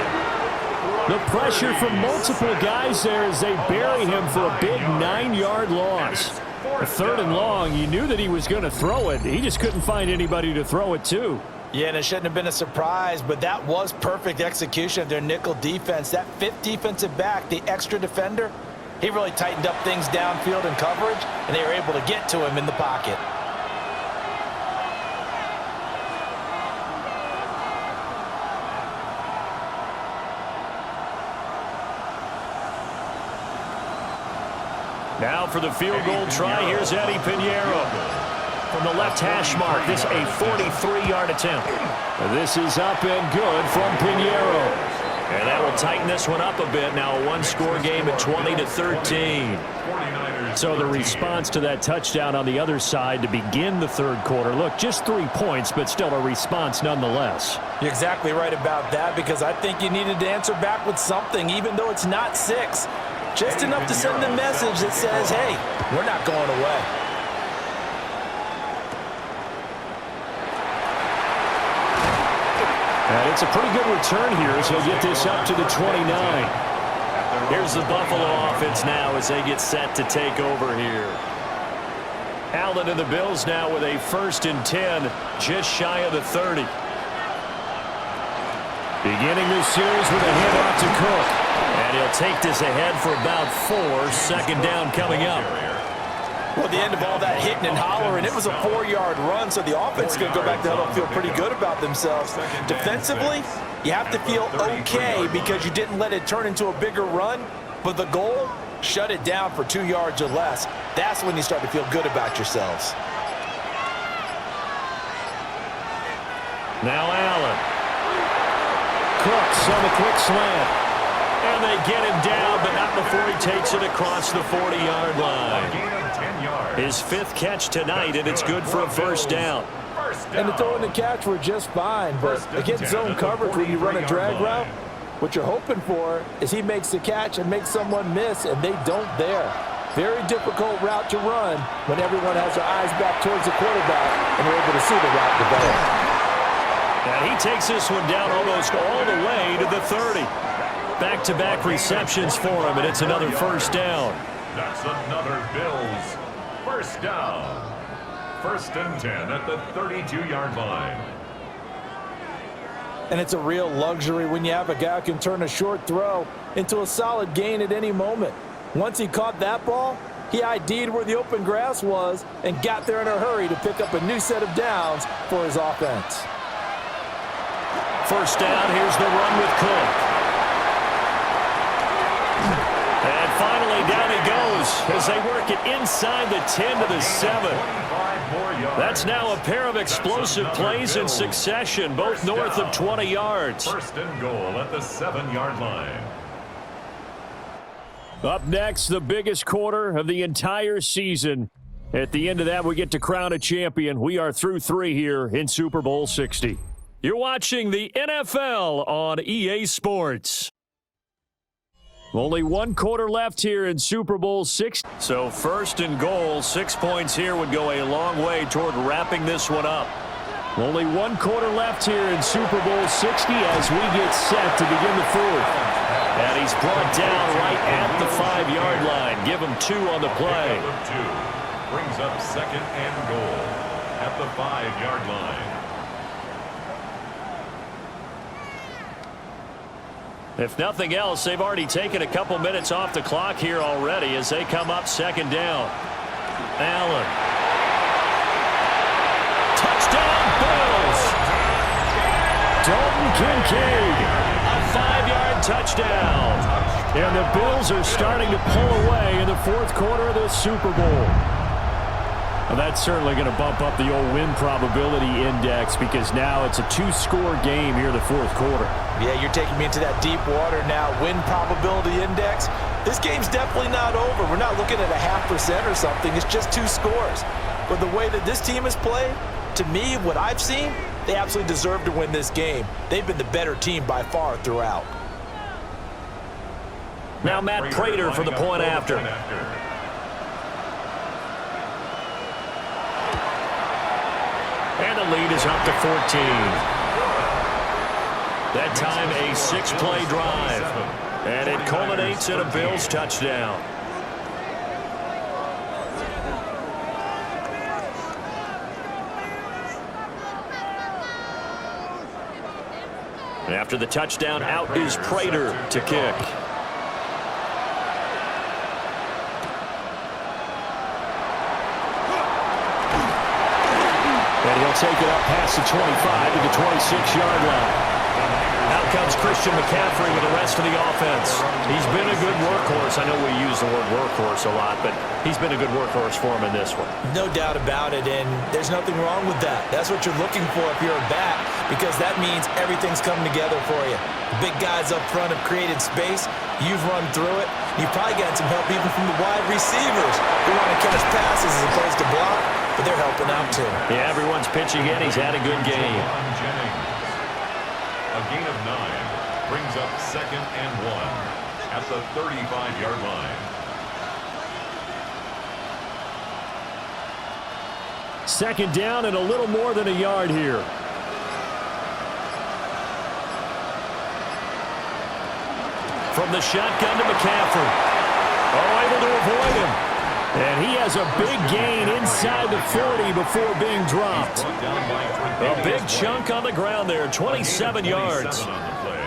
The pressure from multiple guys there as they bury him for a big 9-yard loss. 3rd and long, you knew that he was going to throw it. He just couldn't find anybody to throw it to. Yeah, and it shouldn't have been a surprise, but that was perfect execution of their nickel defense. That 5th defensive back, the extra defender, he really tightened up things downfield in coverage, and they were able to get to him in the pocket. Now for the field goal try, here's Eddie Pinheiro. From the left hash mark, this a 43-yard attempt. This is up and good from Pinheiro. And that will tighten this one up a bit. Now a one-score game at 20-13. So the response to that touchdown on the other side to begin the 3rd quarter. Look, just 3 points, but still a response nonetheless. You're exactly right about that because I think you needed to answer back with something, even though it's not 6. Just enough to send a message that says, hey, we're not going away. And it's a pretty good return here as he'll get this up to the 29. Here's the Buffalo offense now as they get set to take over here. Allen and the Bills now with a 1st and 10, just shy of the 30. Beginning this series with a handoff to Cook. And he'll take this ahead for about 4. 2nd down coming up. Well, the end of all that hitting and hollering, it was a 4-yard run, so the offense is going to go back to huddle and feel pretty good about themselves. Defensively, you have to feel okay because you didn't let it turn into a bigger run, but the goal, shut it down for 2 yards or less. That's when you start to feel good about yourselves. Now Allen. Cooks on the quick slant. And they get him down, but not before he takes it across the 40-yard line. His 5th catch tonight, and it's good for a 1st down. And the throw and the catch were just fine, but against zone coverage when you run a drag route, what you're hoping for is he makes the catch and makes someone miss, and they don't there. Very difficult route to run when everyone has their eyes back towards the quarterback and they're able to see the route develop. And he takes this one down almost all the way to the 30. Back-to-back receptions for him, and it's another 1st down. That's another Bills 1st down. 1st and 10 at the 32-yard line. And it's a real luxury when you have a guy who can turn a short throw into a solid gain at any moment. Once he caught that ball, he ID'd where the open grass was and got there in a hurry to pick up a new set of downs for his offense. 1st down, here's the run with Cook. And finally, down he goes as they work it inside the 10 to the 7. 5 more That's now a pair of explosive plays in succession, both north of 20 yards. First and goal at the 7-yard line. Up next, the biggest quarter of the entire season. At the end of that, we get to crown a champion. We are through 3 here in Super Bowl 60. You're watching the NFL on EA Sports. Only 1 quarter left here in Super Bowl 60. So first and goal, 6 points here would go a long way toward wrapping this one up. Only 1 quarter left here in Super Bowl 60 as we get set to begin the 4th. And he's brought down right at the 5-yard line. Give him 2 on the play. 2 brings up second and goal at the 5-yard line. If nothing else, they've already taken a couple minutes off the clock here already as they come up second down. Allen. Touchdown, Bills! Dalton Kincaid. A 5-yard touchdown. And the Bills are starting to pull away in the 4th quarter of the Super Bowl. Well, that's certainly going to bump up the old win probability index because now it's a 2-score game here in the 4th quarter. Yeah, you're taking me into that deep water now. Win probability index. This game's definitely not over. We're not looking at a 0.5% or something. It's just 2 scores. But the way that this team has played, to me, what I've seen, they absolutely deserve to win this game. They've been the better team by far throughout. Now Matt Prater for the point after. And the lead is up to 14. That time a 6-play drive. And it culminates in a Bills touchdown. After the touchdown, out is Prater to kick. And he'll take it up past the 25 to the 26-yard line. Out comes Christian McCaffrey with the rest of the offense. He's been a good workhorse. I know we use the word workhorse a lot, but he's been a good workhorse for him in this one. No doubt about it, and there's nothing wrong with that. That's what you're looking for if you're a back, because that means everything's coming together for you. The big guys up front have created space. You've run through it. You've probably gotten some help even from the wide receivers who want to catch passes as opposed to block, but they're helping out too. Yeah, everyone's pitching in. He's had a good game. A gain of 9 brings up second and 1 at the 35-yard line. Second down and a little more than a yard here. From the shotgun to McCaffrey. Oh, able to avoid him. And he has a big gain inside the 40 before being dropped. A big chunk on the ground there, 27 yards. On the play.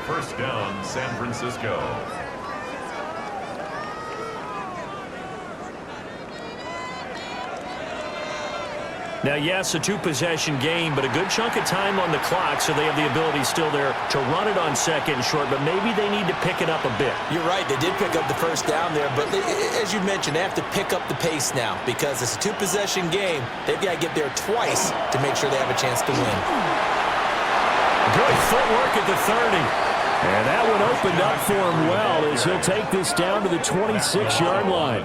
First down, San Francisco. Now, yes, a 2-possession game, but a good chunk of time on the clock, so they have the ability still there to run it on second and short, but maybe they need to pick it up a bit. You're right. They did pick up the first down there, but as you mentioned, they have to pick up the pace now because it's a 2-possession game. They've got to get there twice to make sure they have a chance to win. Good footwork at the 30. And that one opened up for him well as he'll take this down to the 26-yard line.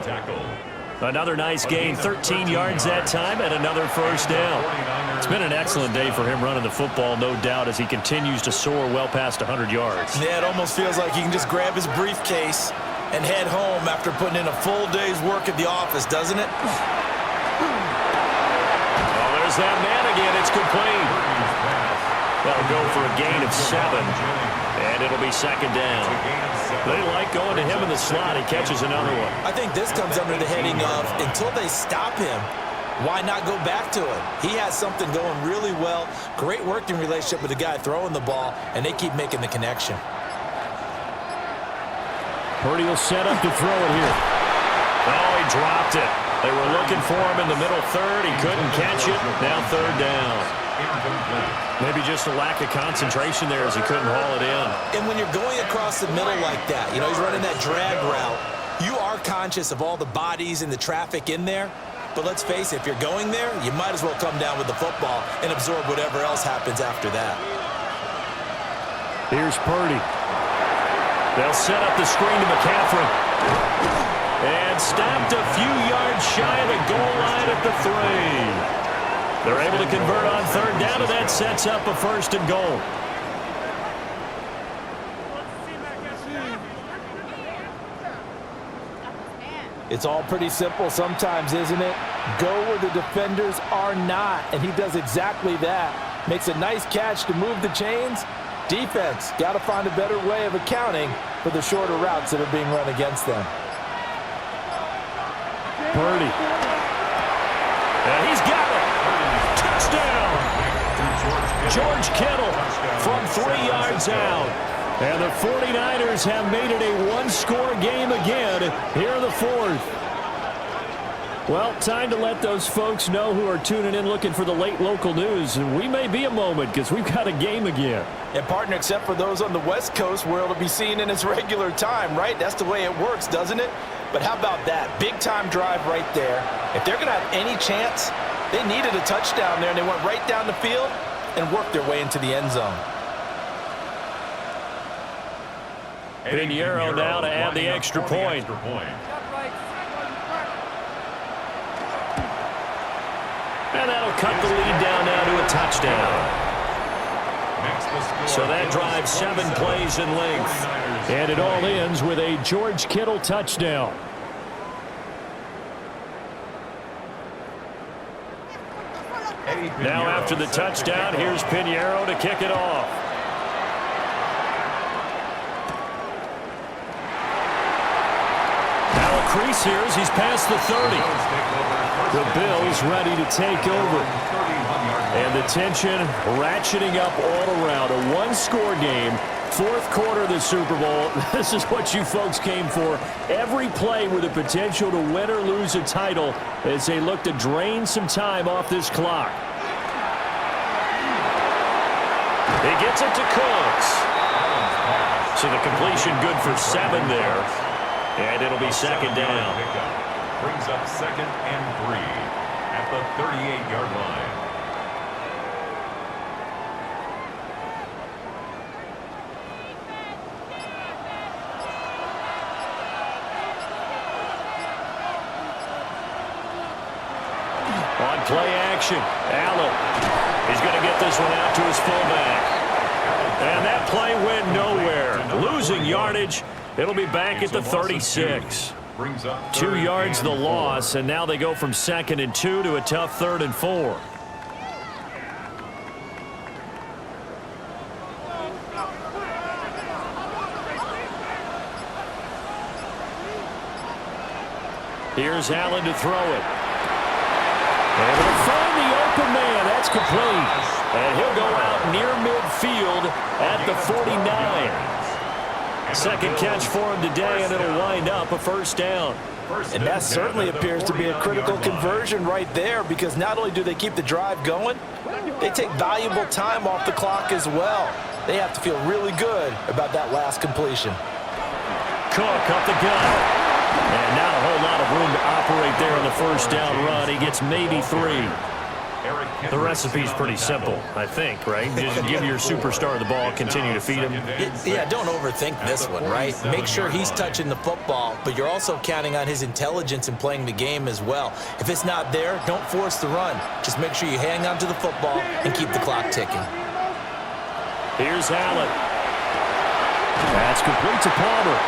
Another nice gain, 13 yards that time, and another first down. It's been an excellent day for him running the football, no doubt, as he continues to soar well past 100 yards. Yeah, it almost feels like he can just grab his briefcase and head home after putting in a full day's work at the office, doesn't it? Oh, there's that man again. It's complete. That'll go for a gain of 7, and it'll be second down. They like going to him in the slot. He catches another one. I think this comes under the heading of until they stop him, why not go back to him? He has something going really well. Great working relationship with the guy throwing the ball, and they keep making the connection. Purdy will set up to throw it here. Oh, he dropped it. They were looking for him in the middle third. He couldn't catch it. Now third down. Maybe just a lack of concentration there as he couldn't haul it in. And when you're going across the middle like that, you know, he's running that drag route, you are conscious of all the bodies and the traffic in there. But let's face it, if you're going there, you might as well come down with the football and absorb whatever else happens after that. Here's Purdy. They'll set up the screen to McCaffrey. And stopped a few yards shy of the goal line at the 3. They're able to convert on third down, and that sets up a 1st and goal. It's all pretty simple sometimes, isn't it? Go where the defenders are not, and he does exactly that. Makes a nice catch to move the chains. Defense, got to find a better way of accounting for the shorter routes that are being run against them. Purdy. And he's got it. Touchdown. George Kittle from 3 yards out. And the 49ers have made it a one-score game again here in the 4th. Well, time to let those folks know who are tuning in looking for the late local news. We may be a moment because we've got a game again. And, partner, except for those on the West Coast where it'll be seen in its regular time, right? That's the way it works, doesn't it? But how about that? Big-time drive right there. If they're going to have any chance, they needed a touchdown there, and they went right down the field and worked their way into the end zone. Pinheiro now to add the extra point. And that'll cut the lead down now to a touchdown. So that drives 7 plays in length. And it all ends with a George Kittle touchdown. Now after the touchdown, here's Pinheiro to kick it off. Crease here as he's past the 30. The Bills ready to take over. And the tension ratcheting up all around. A one-score game, 4th quarter of the Super Bowl. This is what you folks came for. Every play with the potential to win or lose a title as they look to drain some time off this clock. He gets it to Cooks. So the completion good for 7 there. And it'll be 2nd down. Brings up 2nd and 3 at the 38-yard line. On play action, Allen. He's going to get this one out to his fullback. And that play went nowhere. Losing yardage. It'll be back at the 36. 2 yards the loss, and now they go from 2nd and 2 to a tough 3rd and 4. Here's Allen to throw it. And he'll find the open man. That's complete. And he'll go out near midfield at the 49. 2nd catch for him today, and it'll wind up a 1st down. And that certainly appears to be a critical conversion right there, because not only do they keep the drive going, they take valuable time off the clock as well. They have to feel really good about that last completion. Cook up the gut. And not a whole lot of room to operate there on the 1st down run. He gets maybe 3. The recipe's pretty simple, I think, right? Just give your superstar the ball, continue to feed him. Yeah, don't overthink this one, right? Make sure he's touching the football, but you're also counting on his intelligence in playing the game as well. If it's not there, don't force the run. Just make sure you hang on to the football and keep the clock ticking. Here's Allen. That's complete to Palmer.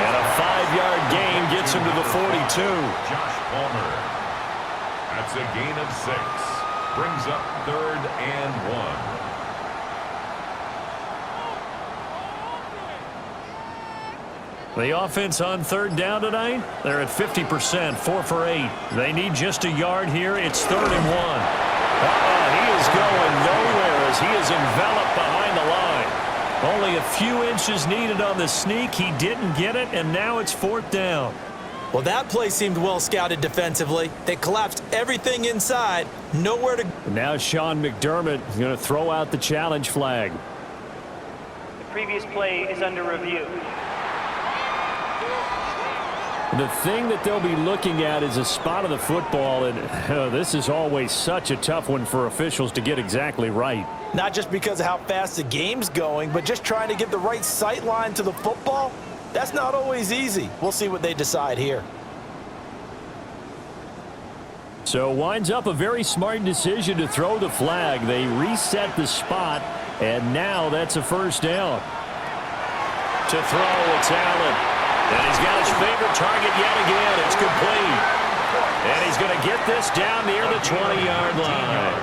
And a 5-yard gain gets him to the 42. Josh Palmer. That's a gain of 6. Brings up 3rd and 1. The offense on 3rd down tonight, they're at 50%, 4 for 8. They need just a yard here. It's 3rd and 1. He is going nowhere as he is enveloped behind the line. Only a few inches needed on the sneak. He didn't get it, and now it's 4th down. Well, that play seemed well scouted defensively. They collapsed everything inside. Nowhere to go. Now Sean McDermott is going to throw out the challenge flag. The previous play is under review. The thing that they'll be looking at is a spot of the football, and this is always such a tough one for officials to get exactly right. Not just because of how fast the game's going, but just trying to get the right sight line to the football. That's not always easy. We'll see what they decide here. So winds up a very smart decision to throw the flag. They reset the spot, and now that's a first down. To throw, it's Allen. And he's got his favorite target yet again. It's complete. And he's going to get this down near the 20-yard line.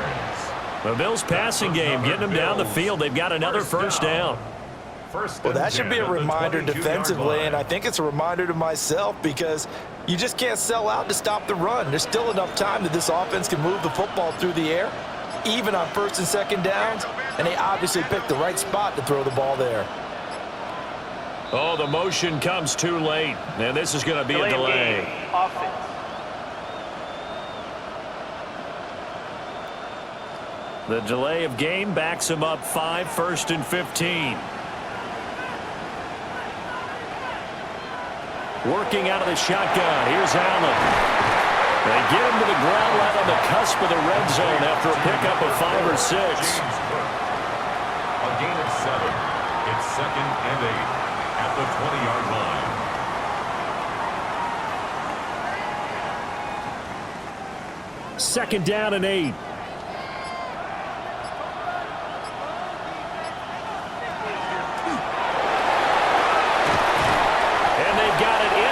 The Bills passing game getting them down the field. They've got another first down. Well, that should be a reminder defensively, and I think it's a reminder to myself because you just can't sell out to stop the run. There's still enough time that this offense can move the football through the air, even on first and second downs, and they obviously picked the right spot to throw the ball there. Oh, the motion comes too late, and this is going to be a delay. Offense. The delay of game backs him up 5, 1st and 15. Working out of the shotgun. Here's Allen. They get him to the ground right on the cusp of the red zone after a pickup of 5 or 6. A gain of 7. It's 2nd and 8 at the 20-yard line. 2nd down and 8.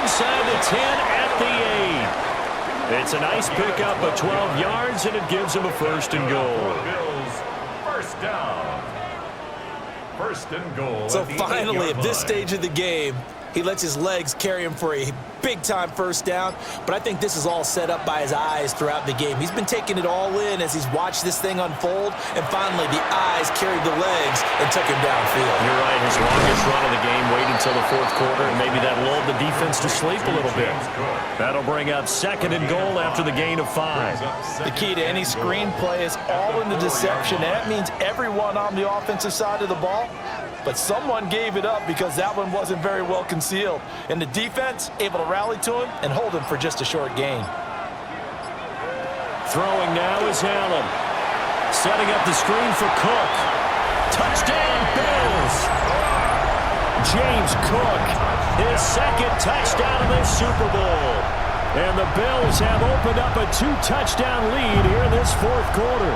Inside the 10 at the 8. It's a nice pickup of 12 yards, and it gives them a 1st and goal. Bills, first down. 1st and goal. So finally, at this stage of the game, he lets his legs carry him for a big-time first down, but I think this is all set up by his eyes throughout the game. He's been taking it all in as he's watched this thing unfold, and finally the eyes carried the legs and took him downfield. You're right. His longest run of the game waited until the 4th quarter, and maybe that lulled the defense to sleep a little bit. That'll bring up 2nd and goal after the gain of 5. The key to any screen play is all in the deception, and that means everyone on the offensive side of the ball, but someone gave it up because that one wasn't very well concealed. And the defense able to rally to him and hold him for just a short gain. Throwing now is Allen. Setting up the screen for Cook. Touchdown, Bills! James Cook, his 2nd touchdown of this Super Bowl. And the Bills have opened up a 2-touchdown lead here in this 4th quarter.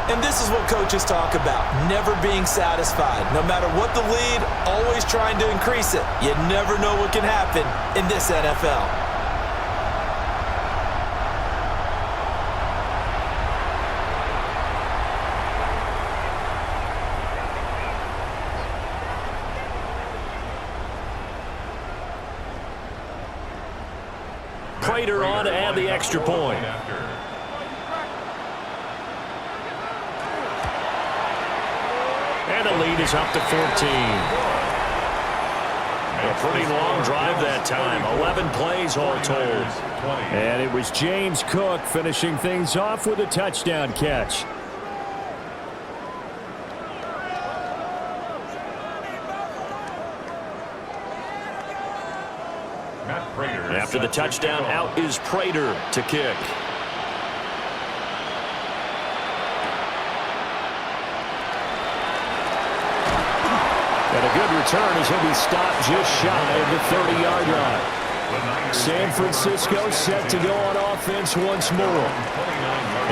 And this is what coaches talk about, never being satisfied. No matter what the lead, always trying to increase it. You never know what can happen in this NFL. Prater on to add the extra point. And the lead is up to 14. A pretty long drive that time. 11 plays all told. And it was James Cook finishing things off with a touchdown catch. After the touchdown, out is Prater to kick. And a good return as he'll be stopped just shy of the 30-yard line. San Francisco set to go on offense once more.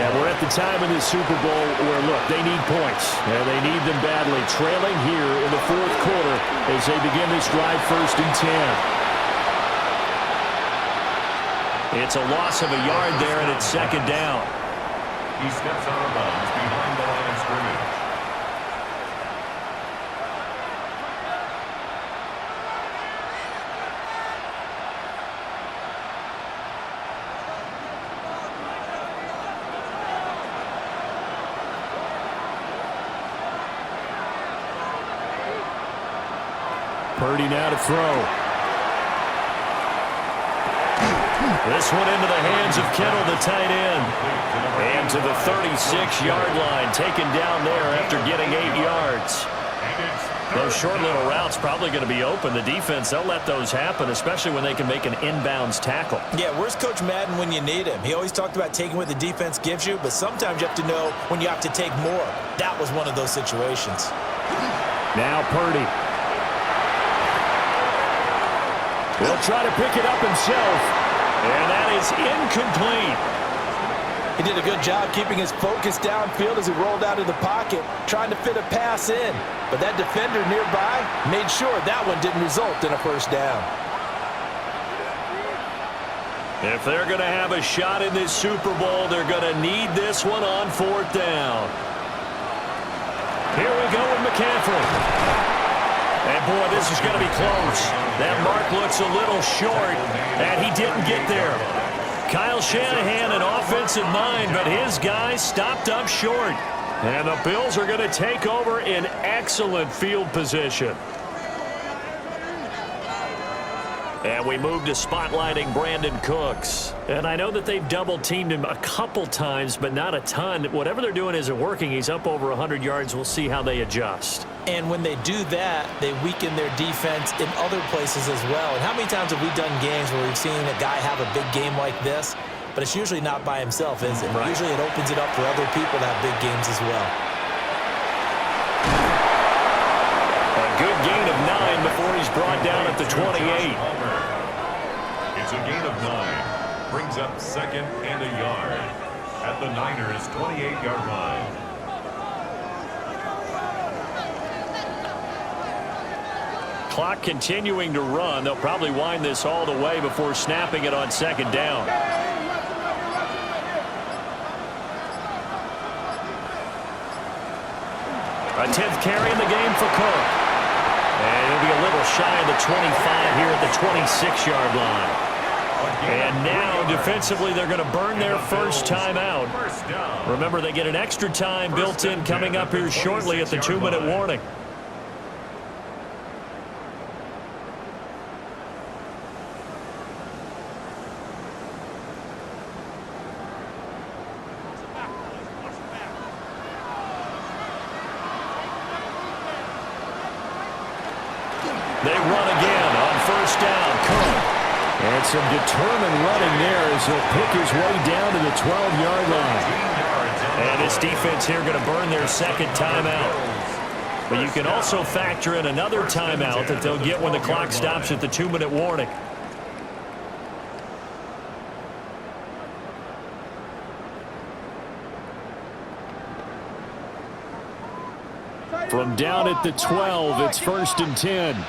And we're at the time in this Super Bowl where, look, they need points. And they need them badly. Trailing here in the 4th quarter as they begin this drive 1st and 10. It's a loss of a yard there, and it's 2nd down. He steps out of bounds behind the line of scrimmage. Purdy now to throw. This one into the hands of Kittle, the tight end. And to the 36-yard line, taken down there after getting 8 yards. And it's Those short little routes probably going to be open. The defense, they'll let those happen, especially when they can make an inbounds tackle. Yeah, where's Coach Madden when you need him? He always talked about taking what the defense gives you, but sometimes you have to know when you have to take more. That was one of those situations. Now Purdy. He'll try to pick it up himself. And that is incomplete. He did a good job keeping his focus downfield as he rolled out of the pocket, trying to fit a pass in. But that defender nearby made sure that one didn't result in a first down. If they're going to have a shot in this Super Bowl, they're going to need this one on fourth down. Here we go with McCaffrey. And, boy, this is going to be close. That mark looks a little short, and he didn't get there. Kyle Shanahan, an offensive mind, but his guys stopped up short. And the Bills are going to take over in excellent field position. And we move to spotlighting Brandin Cooks. And I know that they've double-teamed him a couple times, but not a ton. Whatever they're doing isn't working. He's up over 100 yards. We'll see how they adjust. And when they do that, they weaken their defense in other places as well. And how many times have we done games where we've seen a guy have a big game like this, but it's usually not by himself, is it? Right. Usually it opens it up for other people to have big games as well. A good gain of 9 before he's brought down at the 28. It's a gain of 9. Brings up second and a yard at the Niners' 28-yard line. Clock continuing to run. They'll probably wind this all the way before snapping it on second down. A 10th carry in the game for Cook. And he'll be a little shy of the 25 here at the 26-yard line. And now, defensively, they're going to burn their first time out. Remember, they get an extra time built in coming up here shortly at the 2-minute warning. They run again on first down. Cook. And some determined running there as he'll pick his way down to the 12-yard line. And this defense here going to burn their second timeout. But you can also factor in another timeout that they'll get when the clock stops at the 2-minute warning. From down at the 12, it's 1st and 10.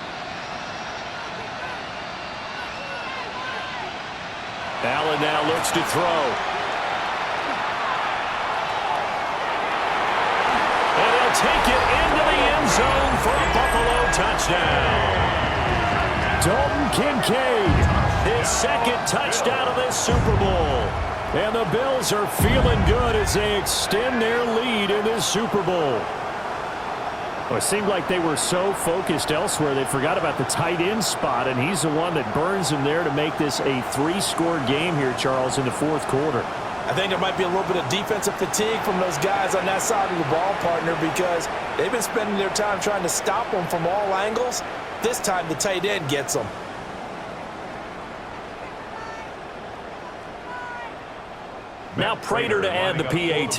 Allen now looks to throw. And he'll take it into the end zone for a Buffalo touchdown. Dalton Kincaid, His second touchdown of this Super Bowl. and the Bills are feeling good as they extend their lead in this Super Bowl. Well, it seemed like they were so focused elsewhere they forgot about the tight end spot, and he's the one that burns them there to make this a 3-score game here, Charles, in the fourth quarter. I think there might be a little bit of defensive fatigue from those guys on that side of the ball, partner, because they've been spending their time trying to stop them from all angles. This time the tight end gets them. Now Prater to add the PAT.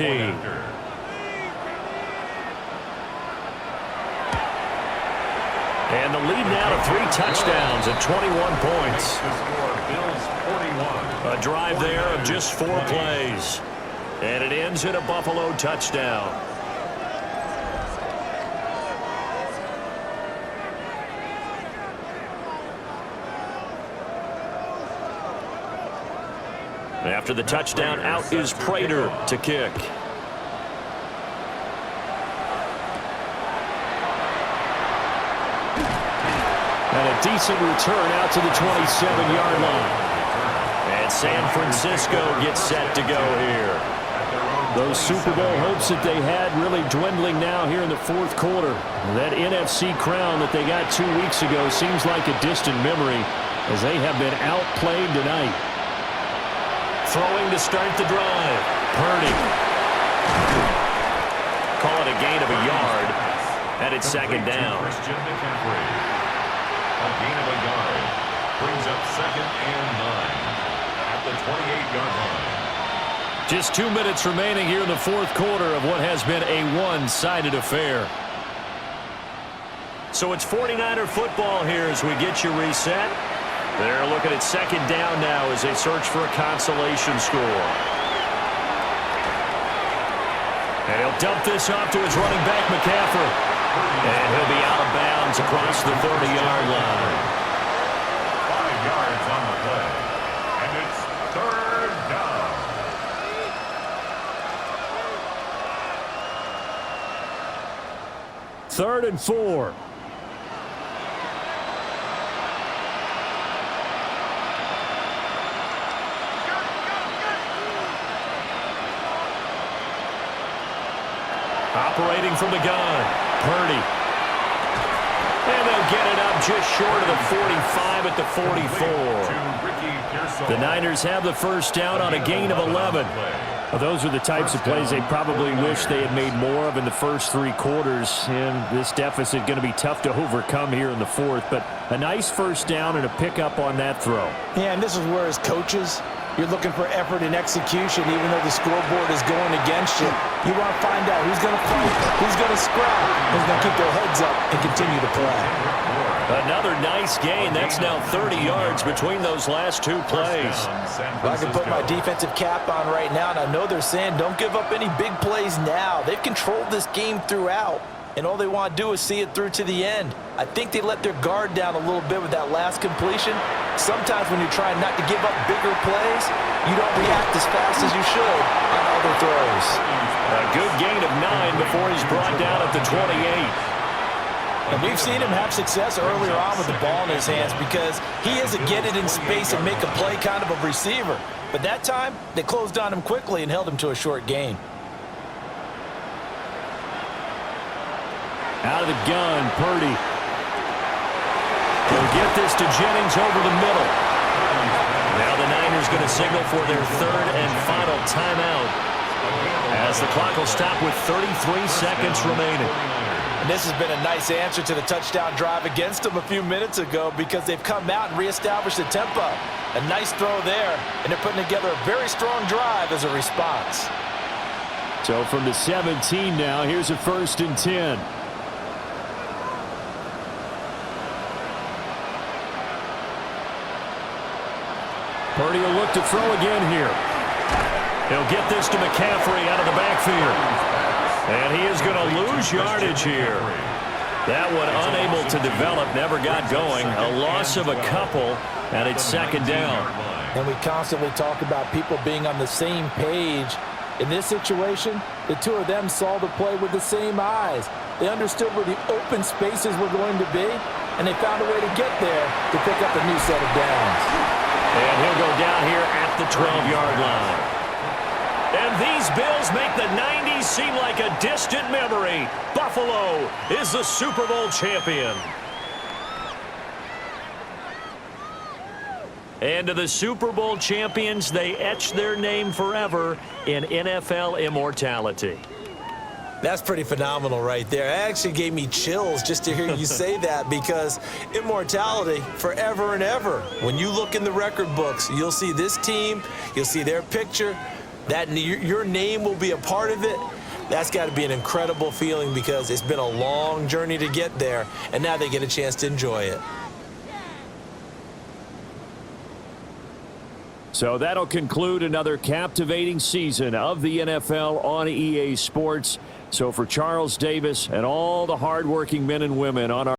And the lead now to 3 touchdowns and 21 points. A drive there of just 4 plays. And it ends in a Buffalo touchdown. After the touchdown, out is Prater to kick. And a decent return out to the 27-yard line. And San Francisco gets set to go here. Those Super Bowl hopes that they had really dwindling now here in the fourth quarter. That NFC crown that they got 2 weeks ago seems like a distant memory as they have been outplayed tonight. Throwing to start the drive. Purdy. Call it a gain of a yard. And it's second down. Christian McCaffrey. A gain of a yard. Brings up 2nd and 9 at the 28-yard line. Just 2 minutes remaining here in the fourth quarter of what has been a one-sided affair. So it's 49er football here as we get you reset. They're looking at second down now as they search for a consolation score. And he'll dump this off to his running back, McCaffrey. And he'll be out of bounds across the 30-yard line. 5 yards on the play. And it's 3rd down. Third and 4. Operating from the gun, Purdy. And they'll get it up just short of the 45 at the 44. The Niners have the first down on a gain of 11. Well, those are the types of plays they probably wish they had made more of in the first 3 quarters. And this deficit going to be tough to overcome here in the fourth. But a nice first down and a pickup on that throw. Yeah, and this is where as coaches, you're looking for effort and execution, even though the scoreboard is going against you. You want to find out who's going to fight, who's going to scrap, who's going to keep their heads up and continue to play. Another nice gain. That's now 30 yards between those last 2 plays. I can put my defensive cap on right now, and I know they're saying don't give up any big plays now. They've controlled this game throughout, and all they want to do is see it through to the end. I think they let their guard down a little bit with that last completion. Sometimes when you're trying not to give up bigger plays, you don't react as fast as you should on other throws. A good gain of 9 before he's brought down at the 28. And we've seen him have success earlier on with the ball in his hands because he is a get it in space and make a play kind of a receiver. But that time, they closed on him quickly and held him to a short gain. Out of the gun, Purdy. He'll get this to Jennings over the middle. Now the Niners going to signal for their 3rd and final timeout as the clock will stop with 33 seconds remaining. And this has been a nice answer to the touchdown drive against them a few minutes ago because they've come out and reestablished the tempo. A nice throw there, and they're putting together a very strong drive as a response. So from the 17 now, here's a 1st and 10. Purdy will look to throw again here. He'll get this to McCaffrey out of the backfield. And he is going to lose yardage here. That one unable to develop, never got going. A loss of a couple, and it's 2nd down. And we constantly talk about people being on the same page. In this situation, the two of them saw the play with the same eyes. They understood where the open spaces were going to be, and they found a way to get there to pick up a new set of downs. And he'll go down here at the 12-yard line. And these Bills make the 90s seem like a distant memory. Buffalo is the Super Bowl champion. And to the Super Bowl champions, they etch their name forever in NFL immortality. That's pretty phenomenal right there. It actually gave me chills just to hear you say that because immortality forever and ever. When you look in the record books, you'll see this team, you'll see their picture, that your name will be a part of it. That's got to be an incredible feeling because it's been a long journey to get there, and now they get a chance to enjoy it. So that'll conclude another captivating season of the NFL on EA Sports. So for Charles Davis and all the hardworking men and women on our